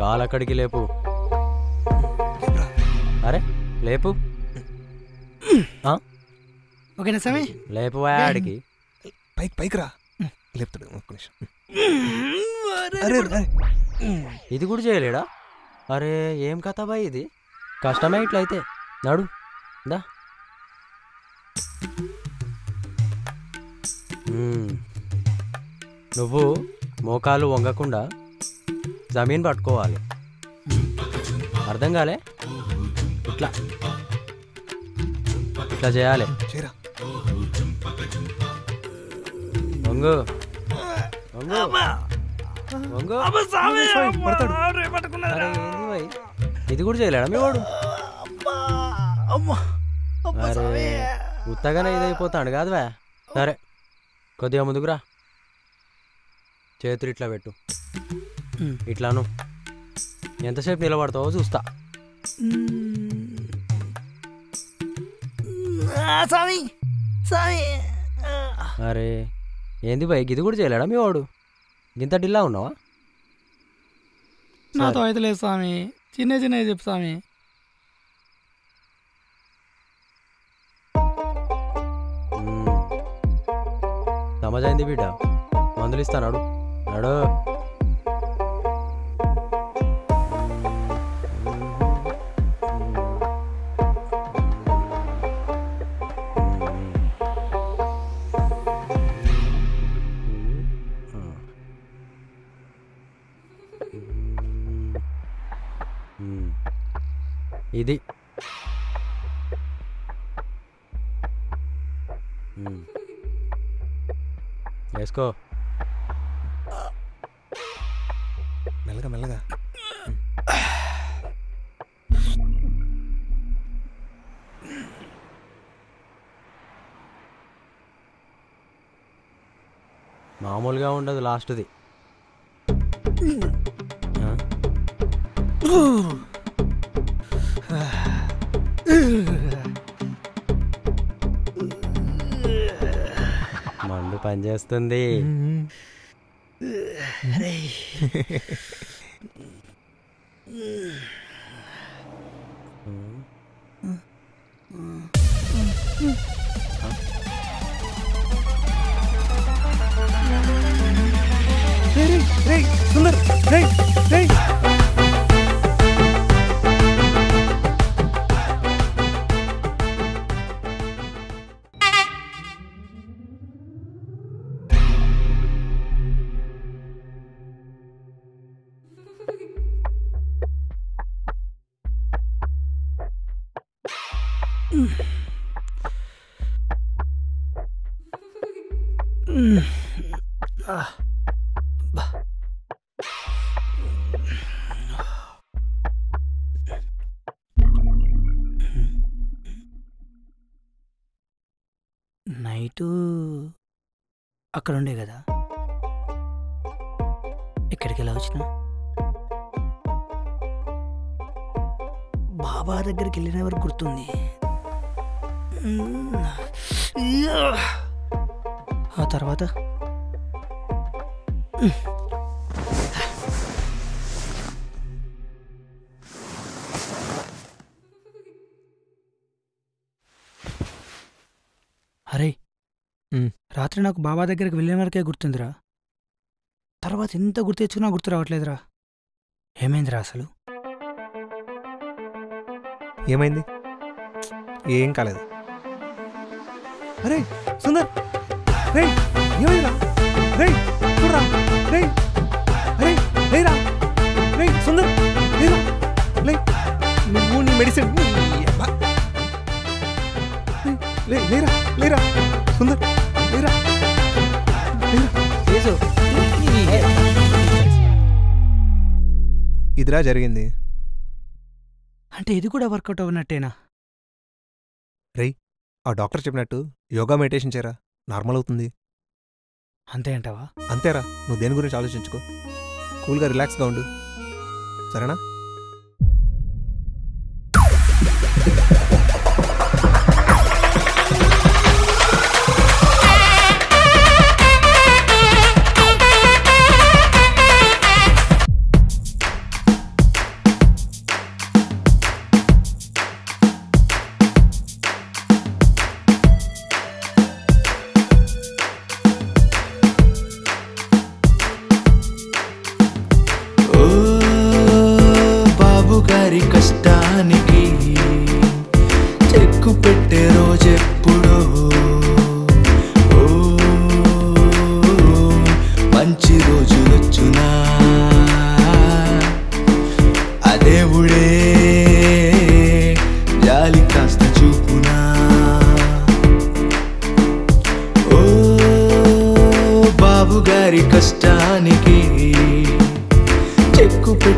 కాలక్కడికి లేపు. అరే లేపు. ఓకేనా స్వామి? లేపు వాడికి. పైకి రా. లేపుతాడు ఒక్క నిమిషం. ఇది కూడా చేయలేడా? అరే ఏం కథ బాయ్ ఇది, కష్టమే ఇట్లయితే. నడు దా. నువ్వు మోకాలు వంగకుండా జమీన్ పట్టుకోవాలి. అర్థం కాలే? ఇట్లా ఇట్లా చేయాలి. వంగు వంగు వంగు. ఇది కూడా చేయలేడా మీ వాడు? అరే ఉత్తగానే ఇదైపోతాడు కాదువా. సరే కొద్దిగా ముందుకురా. చేతులు ఇట్లా పెట్టు. ఇట్లాను ఎంతసేపు నిలబడతావో చూస్తా. అరే ఏంది బై, ఇది కూడా చేయలేడా మీ వాడు? గింత డిల్లా ఉన్నావా? నాతో అయితే లేదు స్వామి, చిన్నవి చెప్పు స్వామి. సమజైంది బిడ్డ, మందులు ఇస్తాడు. నడు. ఇది వేసుకో. మెల్లగా మెల్లగా. మామూలుగా ఉండదు లాస్ట్ది. మందు పనిచేస్తుంది. సుందర్ నైటు అక్కడ ఉండే కదా, ఎక్కడికి ఎలా వచ్చినా బాబా దగ్గరికి వెళ్ళిన వరకు గుర్తుంది. ఆ తర్వాత అరే రాత్రి నాకు బాబా దగ్గరికి వెళ్ళిన వరకే గుర్తుందిరా. తర్వాత ఎంత గుర్తు తెచ్చుకున్నా గుర్తు రావట్లేదురా. ఏమైందిరా అసలు? ఏమైంది? ఏం కాలేదు. అరే సుందర్, రే ఏమైందిరా? రే చూడరా, రే అరే లేరా, రే సుందర్ లేరా, లే నువ్వు నీ మెడిసిన్ లేరా లేరా సుందర్ లేరా. ఇదిరా జరిగింది. అంటే ఇది కూడా వర్కౌట్ అవ్వనట్టేనా? రేయ్ ఆ డాక్టర్ చెప్పినట్టు యోగా మెడిటేషన్ చేయరా, నార్మల్ అవుతుంది. అంతే అంటావా? అంతేరా, నువ్వు దేని గురించి ఆలోచించుకో, కూల్గా రిలాక్స్గా ఉండు, సరేనా?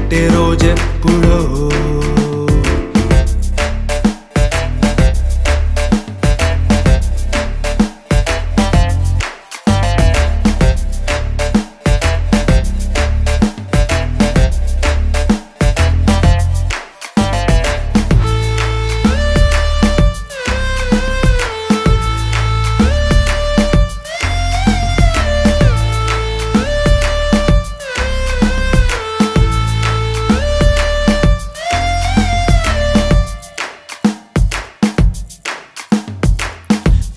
పెట్టే రోజెప్పుడో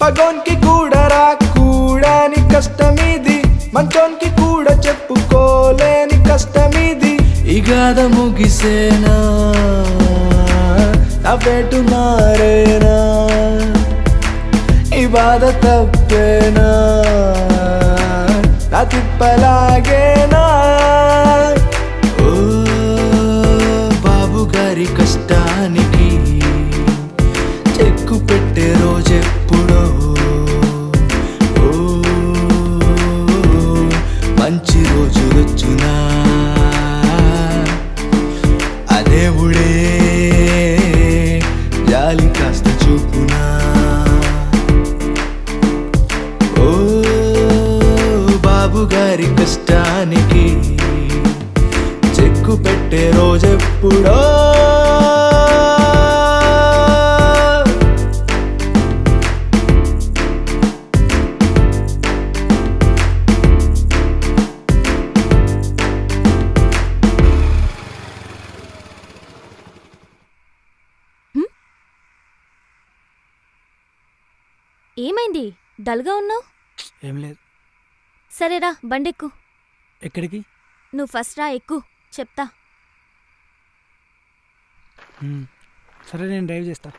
పగోన్కి కూడా రాకూడని కష్టమిది మంచోన్కి కూడా చెప్పుకోలేని కష్టమిది ఈ గాథ ముగిసేనా నా పేటు మారేనా ఈ బాధ తప్పేనా నా తిప్పలాగేనా ఓ బాబు గారి కష్టానికి చెక్కు పెట్టే రోజెప్పుడో మంచి రోజులొచ్చునా ఆ దేవుడే జాలి కాస్త చూపునా ఓ బాబు గారి కష్టానికి చెక్కు పెట్టే రోజెప్పుడో ఏమైంది డల్గా ఉన్నావు? ఏం లేదు. సరేరా బండెక్కు. ఎక్కడికి? నువ్వు ఫస్ట్ రా, ఎక్కు, చెప్తా. సరే నేను డ్రైవ్ చేస్తా.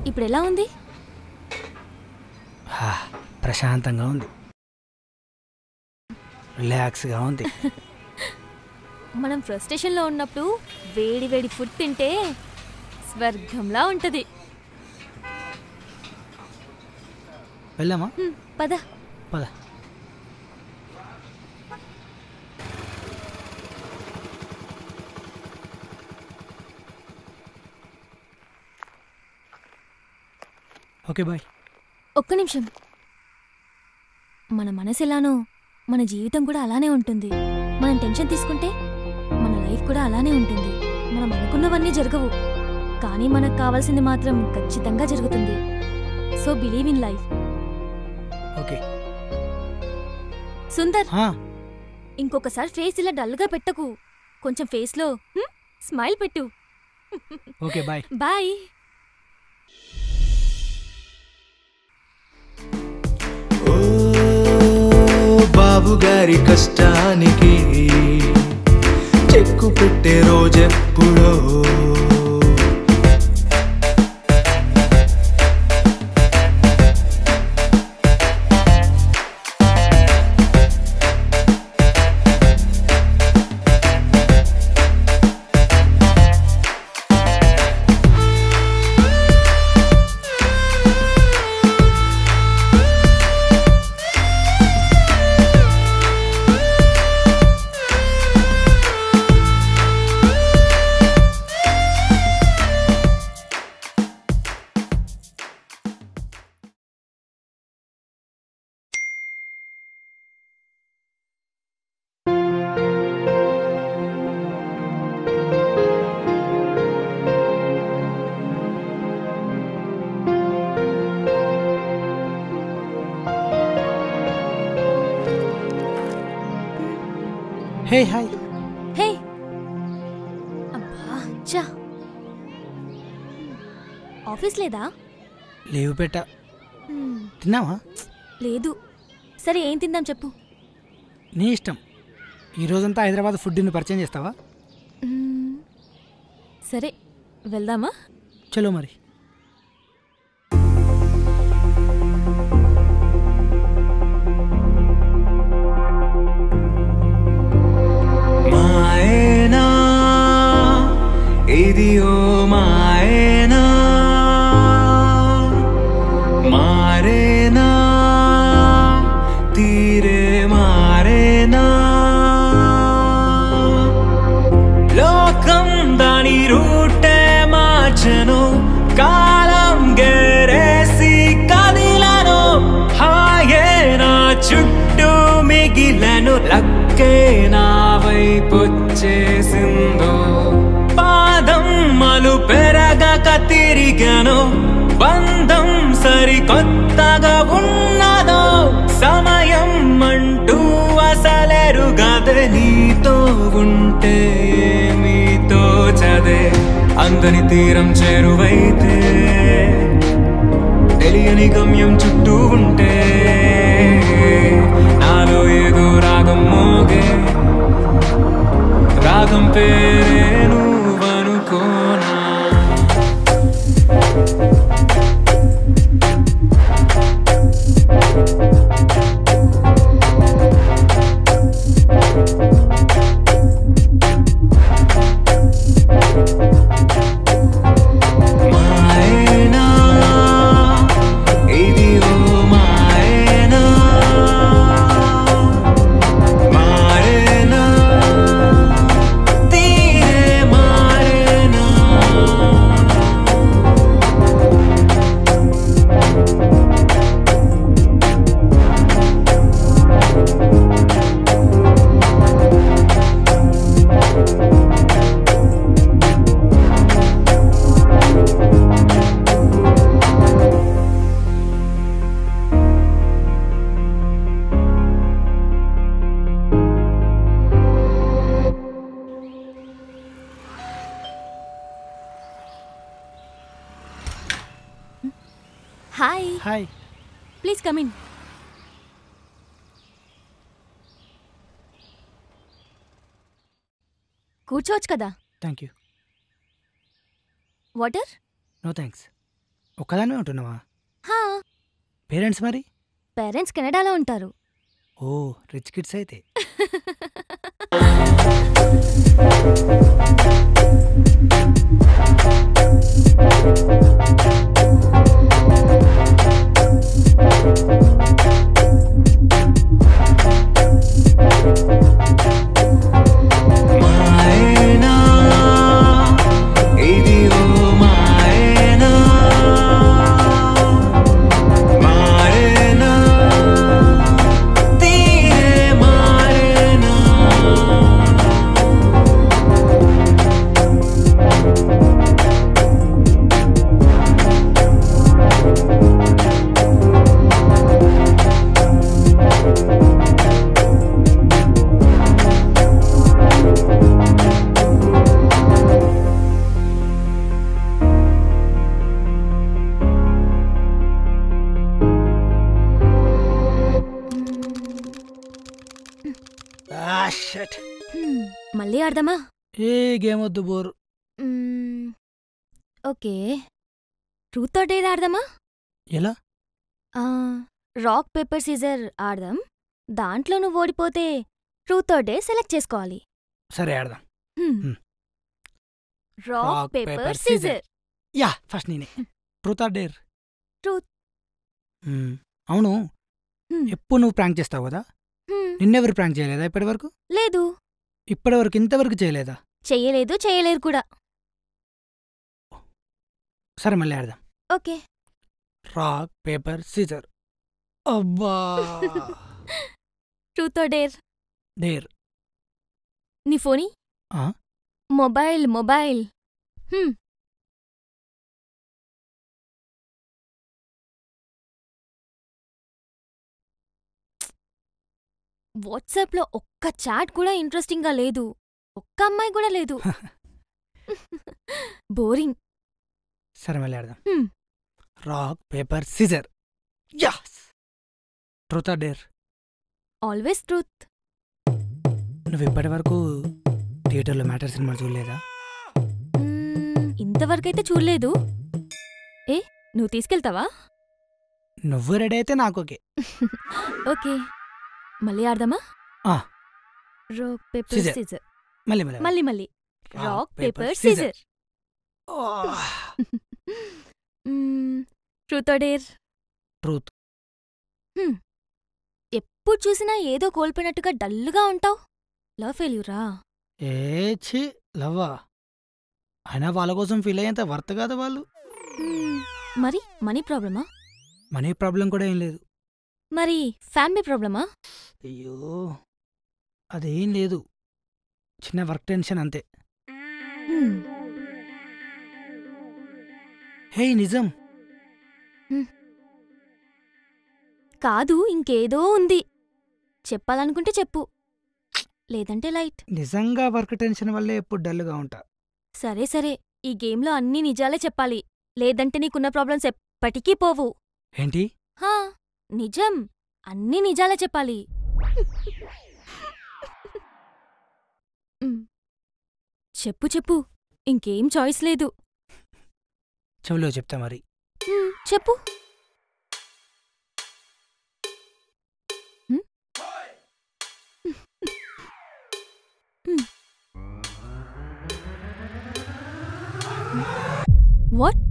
ఇప్పుడు ఎలా ఉంది? ప్రశాంతంగా ఉంది, రిలాక్స్గా ఉంది. మనం ఫ్రస్ట్రేషన్లో ఉన్నప్పుడు వేడి వేడి ఫుడ్ తింటే స్వర్గంలా ఉంటుంది. వెళ్దామా? పద పద. Okay bye. ఒక్క నిమిషం. మన మనసు ఎలానో మన జీవితం కూడా అలానే ఉంటుంది. మనం టెన్షన్ తీసుకుంటే మన లైఫ్ కూడా అలానే ఉంటుంది. మనం అనుకున్నవన్నీ జరగవు, కానీ మనకు కావాల్సింది మాత్రం ఖచ్చితంగా జరుగుతుంది. So believe in life. Okay Sundar, ఇంకొకసారి ఫేస్ ఇలా డల్గా పెట్టకు. కొంచెం ఫేస్లో స్మైల్ పెట్టు. Okay bye. బాయ్. బాబు గారి కష్టానికి చెక్కు పెట్టే రోజెప్పుడో హే హాయ్. హే అబ్బా చా. ఆఫీస్ లేదా? లీవ్ పెట్టా. మ్మ్. తిన్నావా? లేదు. సరే ఏం తిందాం చెప్పు. నీ ఇష్టం. ఈ రోజంతా హైదరాబాద్ ఫుడ్ని పరిచయం చేస్తావా? మ్మ్. సరే వెళ్దామా? చలో మరి. మాయేనా ఇది ఓ మాయేనా మారేనా తీరే మారేనా లోకం దాని రూటే మార్చెను కాలం గేరేసి కదిలను హాయే నా చుట్టూ మిగిలను లక్కే నా వైపొచ్చేసిందో పాదం మలు పెరగక తిరిగాను బంధం సరికొత్తగా ఉన్నదో సమయం అంటూ అసలెరుగదే నీతో ఉంటే మీతో చదే అందని తీరం చేరువైతే తెలియని గమ్యం చుట్టూ ఉంటే నాలో ఏదో రాగం మోగే రాగం పేరే నువ్వనుకోనా మాయేనా ఇది ఓ మాయేనా మారేనా తీరే మారేనా hi. Hi. Please come in. కూర్చోవచ్చు కదా. Thank you. Water? No thanks. ఒక్కదానివే ఉంటున్నావా? హా. పేరెంట్స్ మరి? పేరెంట్స్ కెనడాలో ఉంటారు. ఓ రిచ్ కిడ్స్ అయితే. మాయేనా ఇది ఓ మాయేనా మారేనా తీరే మారేనా షట్. మళ్ళీ ఆడదామా? ఏ గేమ్ వద్దు, bore. Okay, truth or dare ఆడదామా? ఎలా? రాక్ పేపర్ సీజర్ ఆడదాం. దాంట్లో నువ్వు ఓడిపోతే ట్రూత్ ఆర్ డేర్ సెలెక్ట్ చేసుకోవాలి. సరే ఆడదాం. Rock paper scissor. Yeah, first నేనే. Truth or dare? ట్రూత్. అవును, ఎప్పుడు నువ్వు ప్రాంక్ చేస్తావు కదా, నిన్నెవరు ప్రాంక్ చేయలేదా ఇప్పటి వరకు? లేదు. ఇప్పటి వరకు ఇంతవరకు చేయలేదా? చెయ్యలేదు, చేయలేరు కూడా. సరే మళ్ళీ ఆడదాం. ఓకే. Rock paper scissor. అబ్బా. Truth or dare? డేర్. నీ ఫోనీ? Mobile mobile. వాట్సాప్లో ఒక్క చాట్ కూడా ఇంట్రెస్టింగ్గా లేదు. ఒక్క అమ్మాయి కూడా లేదు. బోరింగ్. సరే మళ్ళీ ఆడదాం. Hmm. Rock paper scissor. Yes. Truth or dare? Always truth. నువ్వు ఇప్పటి వరకు థియేటర్లో మ్యాటర్ సినిమా చూడలేదా? ఇంతవరకైతే చూడలేదు. ఏ నువ్వు తీసుకెళ్తావా? నువ్వు రెడీ అయితే నాకు ఓకే. ఓకే మళ్ళీ ఆడదామా? Rock paper Scissor. సిజర్. మళ్ళీ మళ్ళీ మళ్ళీ మళ్ళీ rock paper scissor. Scissor. Truth or dare? Truth. ఎప్పుడు చూసినా ఏదో కోల్పోయినట్టుగా డల్గా ఉంటావు. లవ్ ఫెయిల్యూరా? ఛీ లవ్వా? అయినా వాళ్ళ కోసం ఫీల్ అయ్యేంత వర్త్ కాదు వాళ్ళు. మరి మనీ ప్రాబ్లమా? మనీ ప్రాబ్లం కూడా ఏం లేదు. మరి ఫ్యామిలీ ప్రాబ్లమా? అయ్యో అదేం లేదు, చిన్న వర్క్ టెన్షన్ అంతే. హే నిజం. కాదు ఇంకేదో ఉంది. చెప్పాలనుకుంటే చెప్పు, లేదంటే లైట్. నిజంగా వర్క్ టెన్షన్ వల్లే ఎప్పుడు డల్గా ఉంటా. సరే సరే, ఈ గేమ్లో అన్ని నిజాలే చెప్పాలి, లేదంటే నీకున్న ప్రాబ్లమ్స్ ఎప్పటికీ పోవు. ఏంటి? హా నిజం, అన్ని నిజాలే చెప్పాలి. చెప్పు చెప్పు, ఇంకేం చాయిస్ లేదు. చెవులో చెప్తా మరి. చెప్పు. వాట్?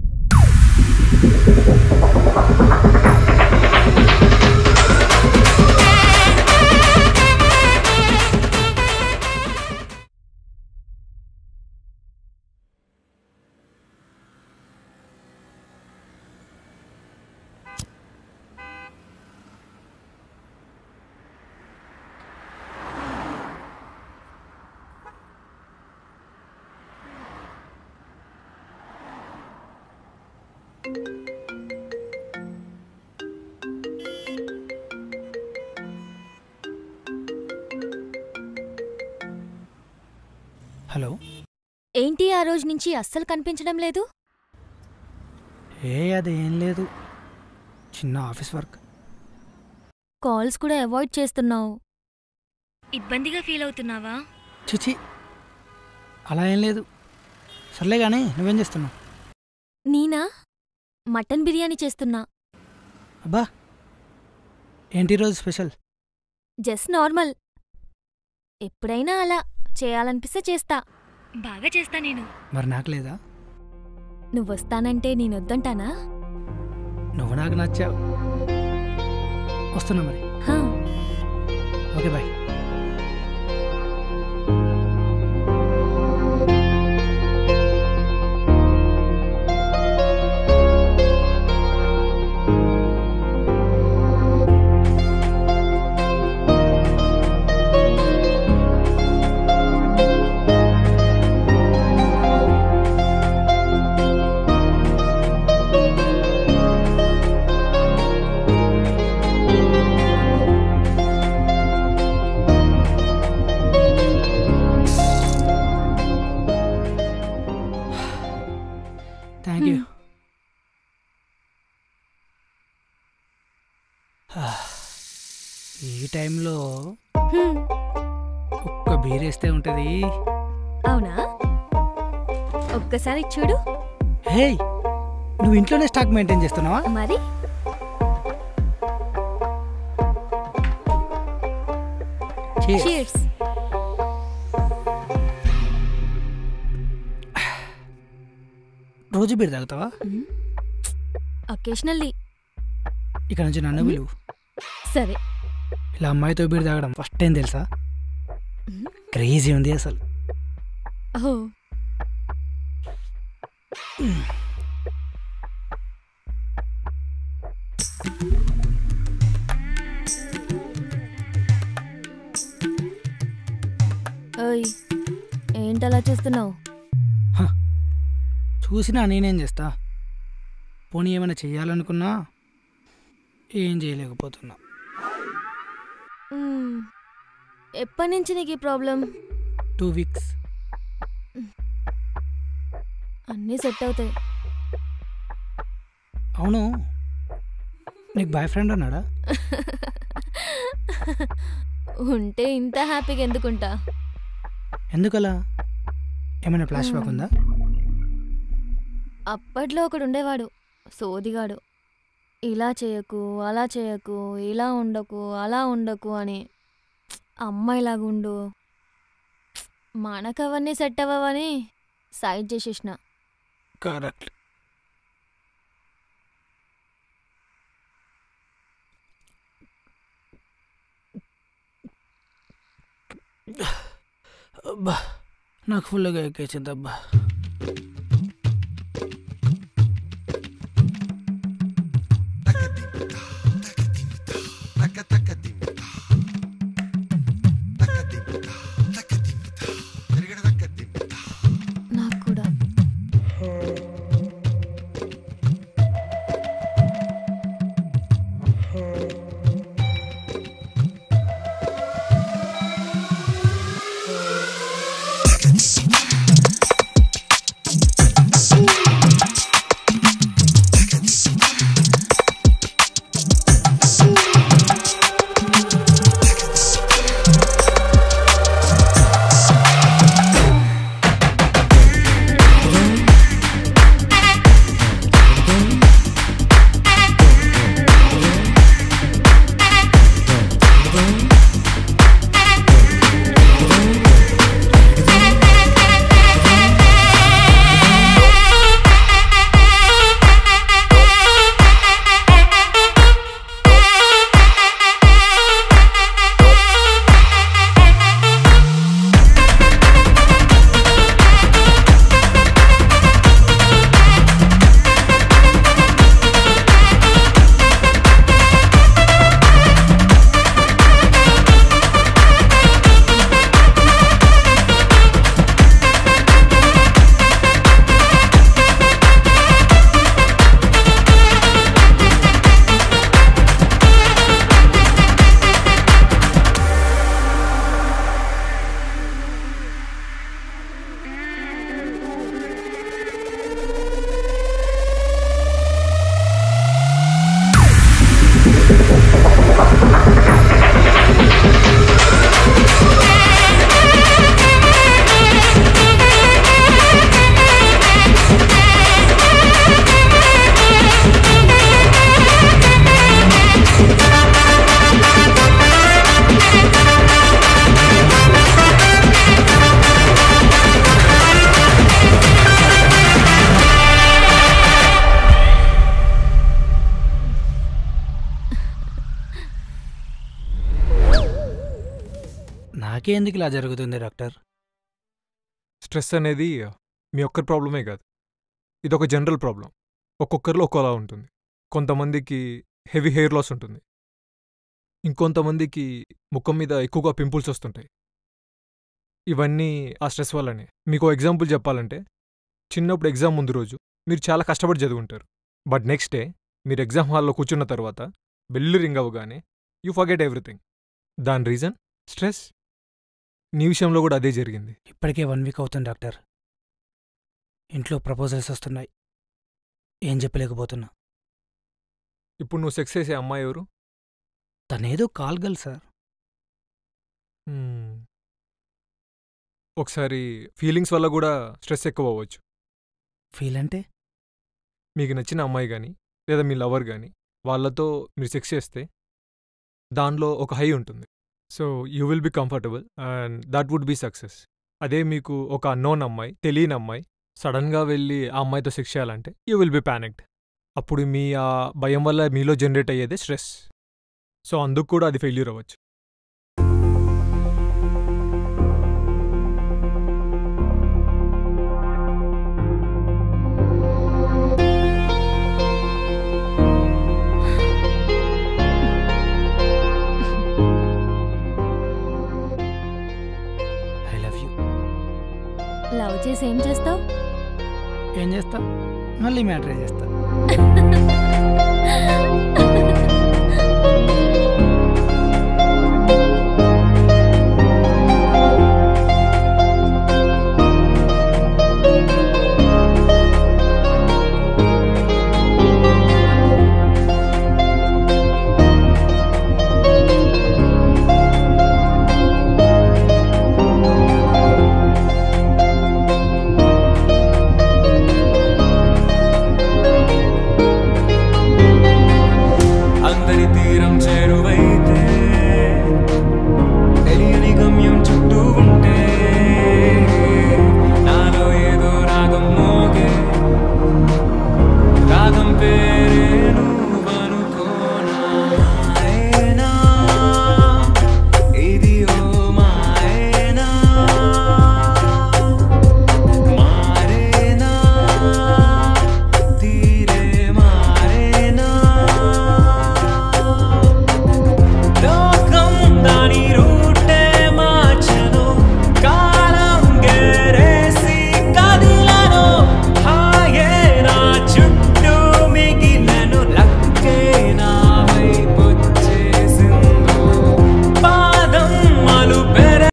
హలో. ఏంటి ఆ రోజు నుంచి అస్సలు కనిపించడం లేదు? అదేం లేదు, చిన్న ఆఫీస్ వర్క్. కాల్స్ కూడా అవాయిడ్ చేస్తున్నావు. ఇబ్బందిగా ఫీల్ అవుతున్నావా? చిచి అలా ఏం లేదు. సర్లే కానీ నువ్వేం చేస్తున్నావు? నేనా మటన్ బిర్యానీ చేస్తున్నా. అబ్బా, ఏంటి రోజు స్పెషల్? Just normal. ఎప్పుడైనా అలా చేయాలనిపిస్తే చేస్తా. బాగా చేస్తా నేను. మరి నాకు లేదా? నువ్వొస్తానంటే నేనొద్దంటానా? నువ్వు నాకు నచ్చావు. వస్తున్నా మరి. Okay bye. Thank you. ఈ టైంలో ఒక్క బీరేస్తే ఉంటుంది. అవునా? ఒక్కసారి చూడు. హే, నువ్వు ఇంట్లోనే స్టాక్ మెయింటైన్ చేస్తున్నావా? మరి Cheers. రోజు బీర్ తాగుతావా? అకేషనల్లీ. ఇక్కడ నుంచి నన్ను పిలువు. సరే. ఇలా అమ్మాయితో బీర్ తాగడం ఫస్ట్ టైం తెలుసా? క్రేజీ ఉంది అసలు. ఓయ్, ఏంటలా చూస్తున్నావు? చూసినా నేనేం చేస్తా? పోనీ ఏమైనా చెయ్యాలనుకున్నా ఏం చేయలేకపోతున్నా. ఎప్పటి నుంచి నీకు ఈ ప్రాబ్లం? 2 వీక్స్. అన్నీ సెట్ అవుతాయి. అవును, నీకు బాయ్ ఫ్రెండ్ అన్నాడా? ఉంటే ఇంత హ్యాపీగా ఎందుకుంటా? ఎందుకలా? ఏమైనా ఫ్లాష్ బ్యాక్ ఉందా? అప్పట్లో ఒకడు ఉండేవాడు, సోదిగాడు. ఇలా చేయకు, అలా చేయకు, ఇలా ఉండకు, అలా ఉండకు అని. అమ్మాయిలాగుండు, మనకవన్నీ సెట్ అవ్వవని సైడ్ చేసేసిన. కరెక్ట్. అబ్బా, నాకు ఫుల్గా ఎక్కేసింది అబ్బా. నాకు కూడా. నాకే ఎందుకు ఇలా జరుగుతుంది డాక్టర్? స్ట్రెస్ అనేది మీ ఒక్కరి ప్రాబ్లమే కాదు, ఇది ఒక జనరల్ ప్రాబ్లం. ఒక్కొక్కరిలో ఒక్కోలా ఉంటుంది. కొంతమందికి హెవీ హెయిర్ లాస్ ఉంటుంది, ఇంకొంతమందికి ముఖం మీద ఎక్కువగా పింపుల్స్ వస్తుంటాయి. ఇవన్నీ ఆ స్ట్రెస్ వల్లనే. మీకు ఎగ్జాంపుల్ చెప్పాలంటే, చిన్నప్పుడు ఎగ్జామ్ ముందు రోజు మీరు చాలా కష్టపడి చదువుంటారు. బట్ నెక్స్ట్ డే మీరు ఎగ్జామ్ హాల్లో కూర్చున్న తర్వాత బెల్లు రింగ్ అవ్వగానే యూ ఫర్గెట్ ఎవ్రీథింగ్. దాని రీజన్ స్ట్రెస్. నీ విషయంలో కూడా అదే జరిగింది. ఇప్పటికే 1 వీక్ అవుతుంది డాక్టర్. ఇంట్లో ప్రపోజల్స్ వస్తున్నాయి, ఏం చెప్పలేకపోతున్నా. ఇప్పుడు నువ్వు సెక్స్ చేసే అమ్మాయి ఎవరు? తనేదో కాల్ గర్ల్ సార్. ఒకసారి ఫీలింగ్స్ వల్ల కూడా స్ట్రెస్ ఎక్కువ అవ్వచ్చు. ఫీల్ అంటే? మీకు నచ్చిన అమ్మాయి కానీ లేదా మీ లవర్ కానీ వాళ్ళతో మీరు సెక్స్ చేస్తే దానిలో ఒక హై ఉంటుంది. So you will be comfortable and that would be success. అదే మీకు ఒక అన్నోన్ అమ్మాయి, తెలియని అమ్మాయి సడన్గా వెళ్ళి ఆ అమ్మాయితో సెక్స్ చేయాలంటే యూ విల్ బి ప్యానిక్డ్. అప్పుడు మీ ఆ భయం వల్ల మీలో జనరేట్ అయ్యేదే స్ట్రెస్. సో అందుకు కూడా అది ఫెయిల్యూర్ అవ్వచ్చు. లవ్ చేసి ఏం చేస్తావు? ఏం చేస్తా? మళ్ళీ మ్యాటర్ చేస్తా.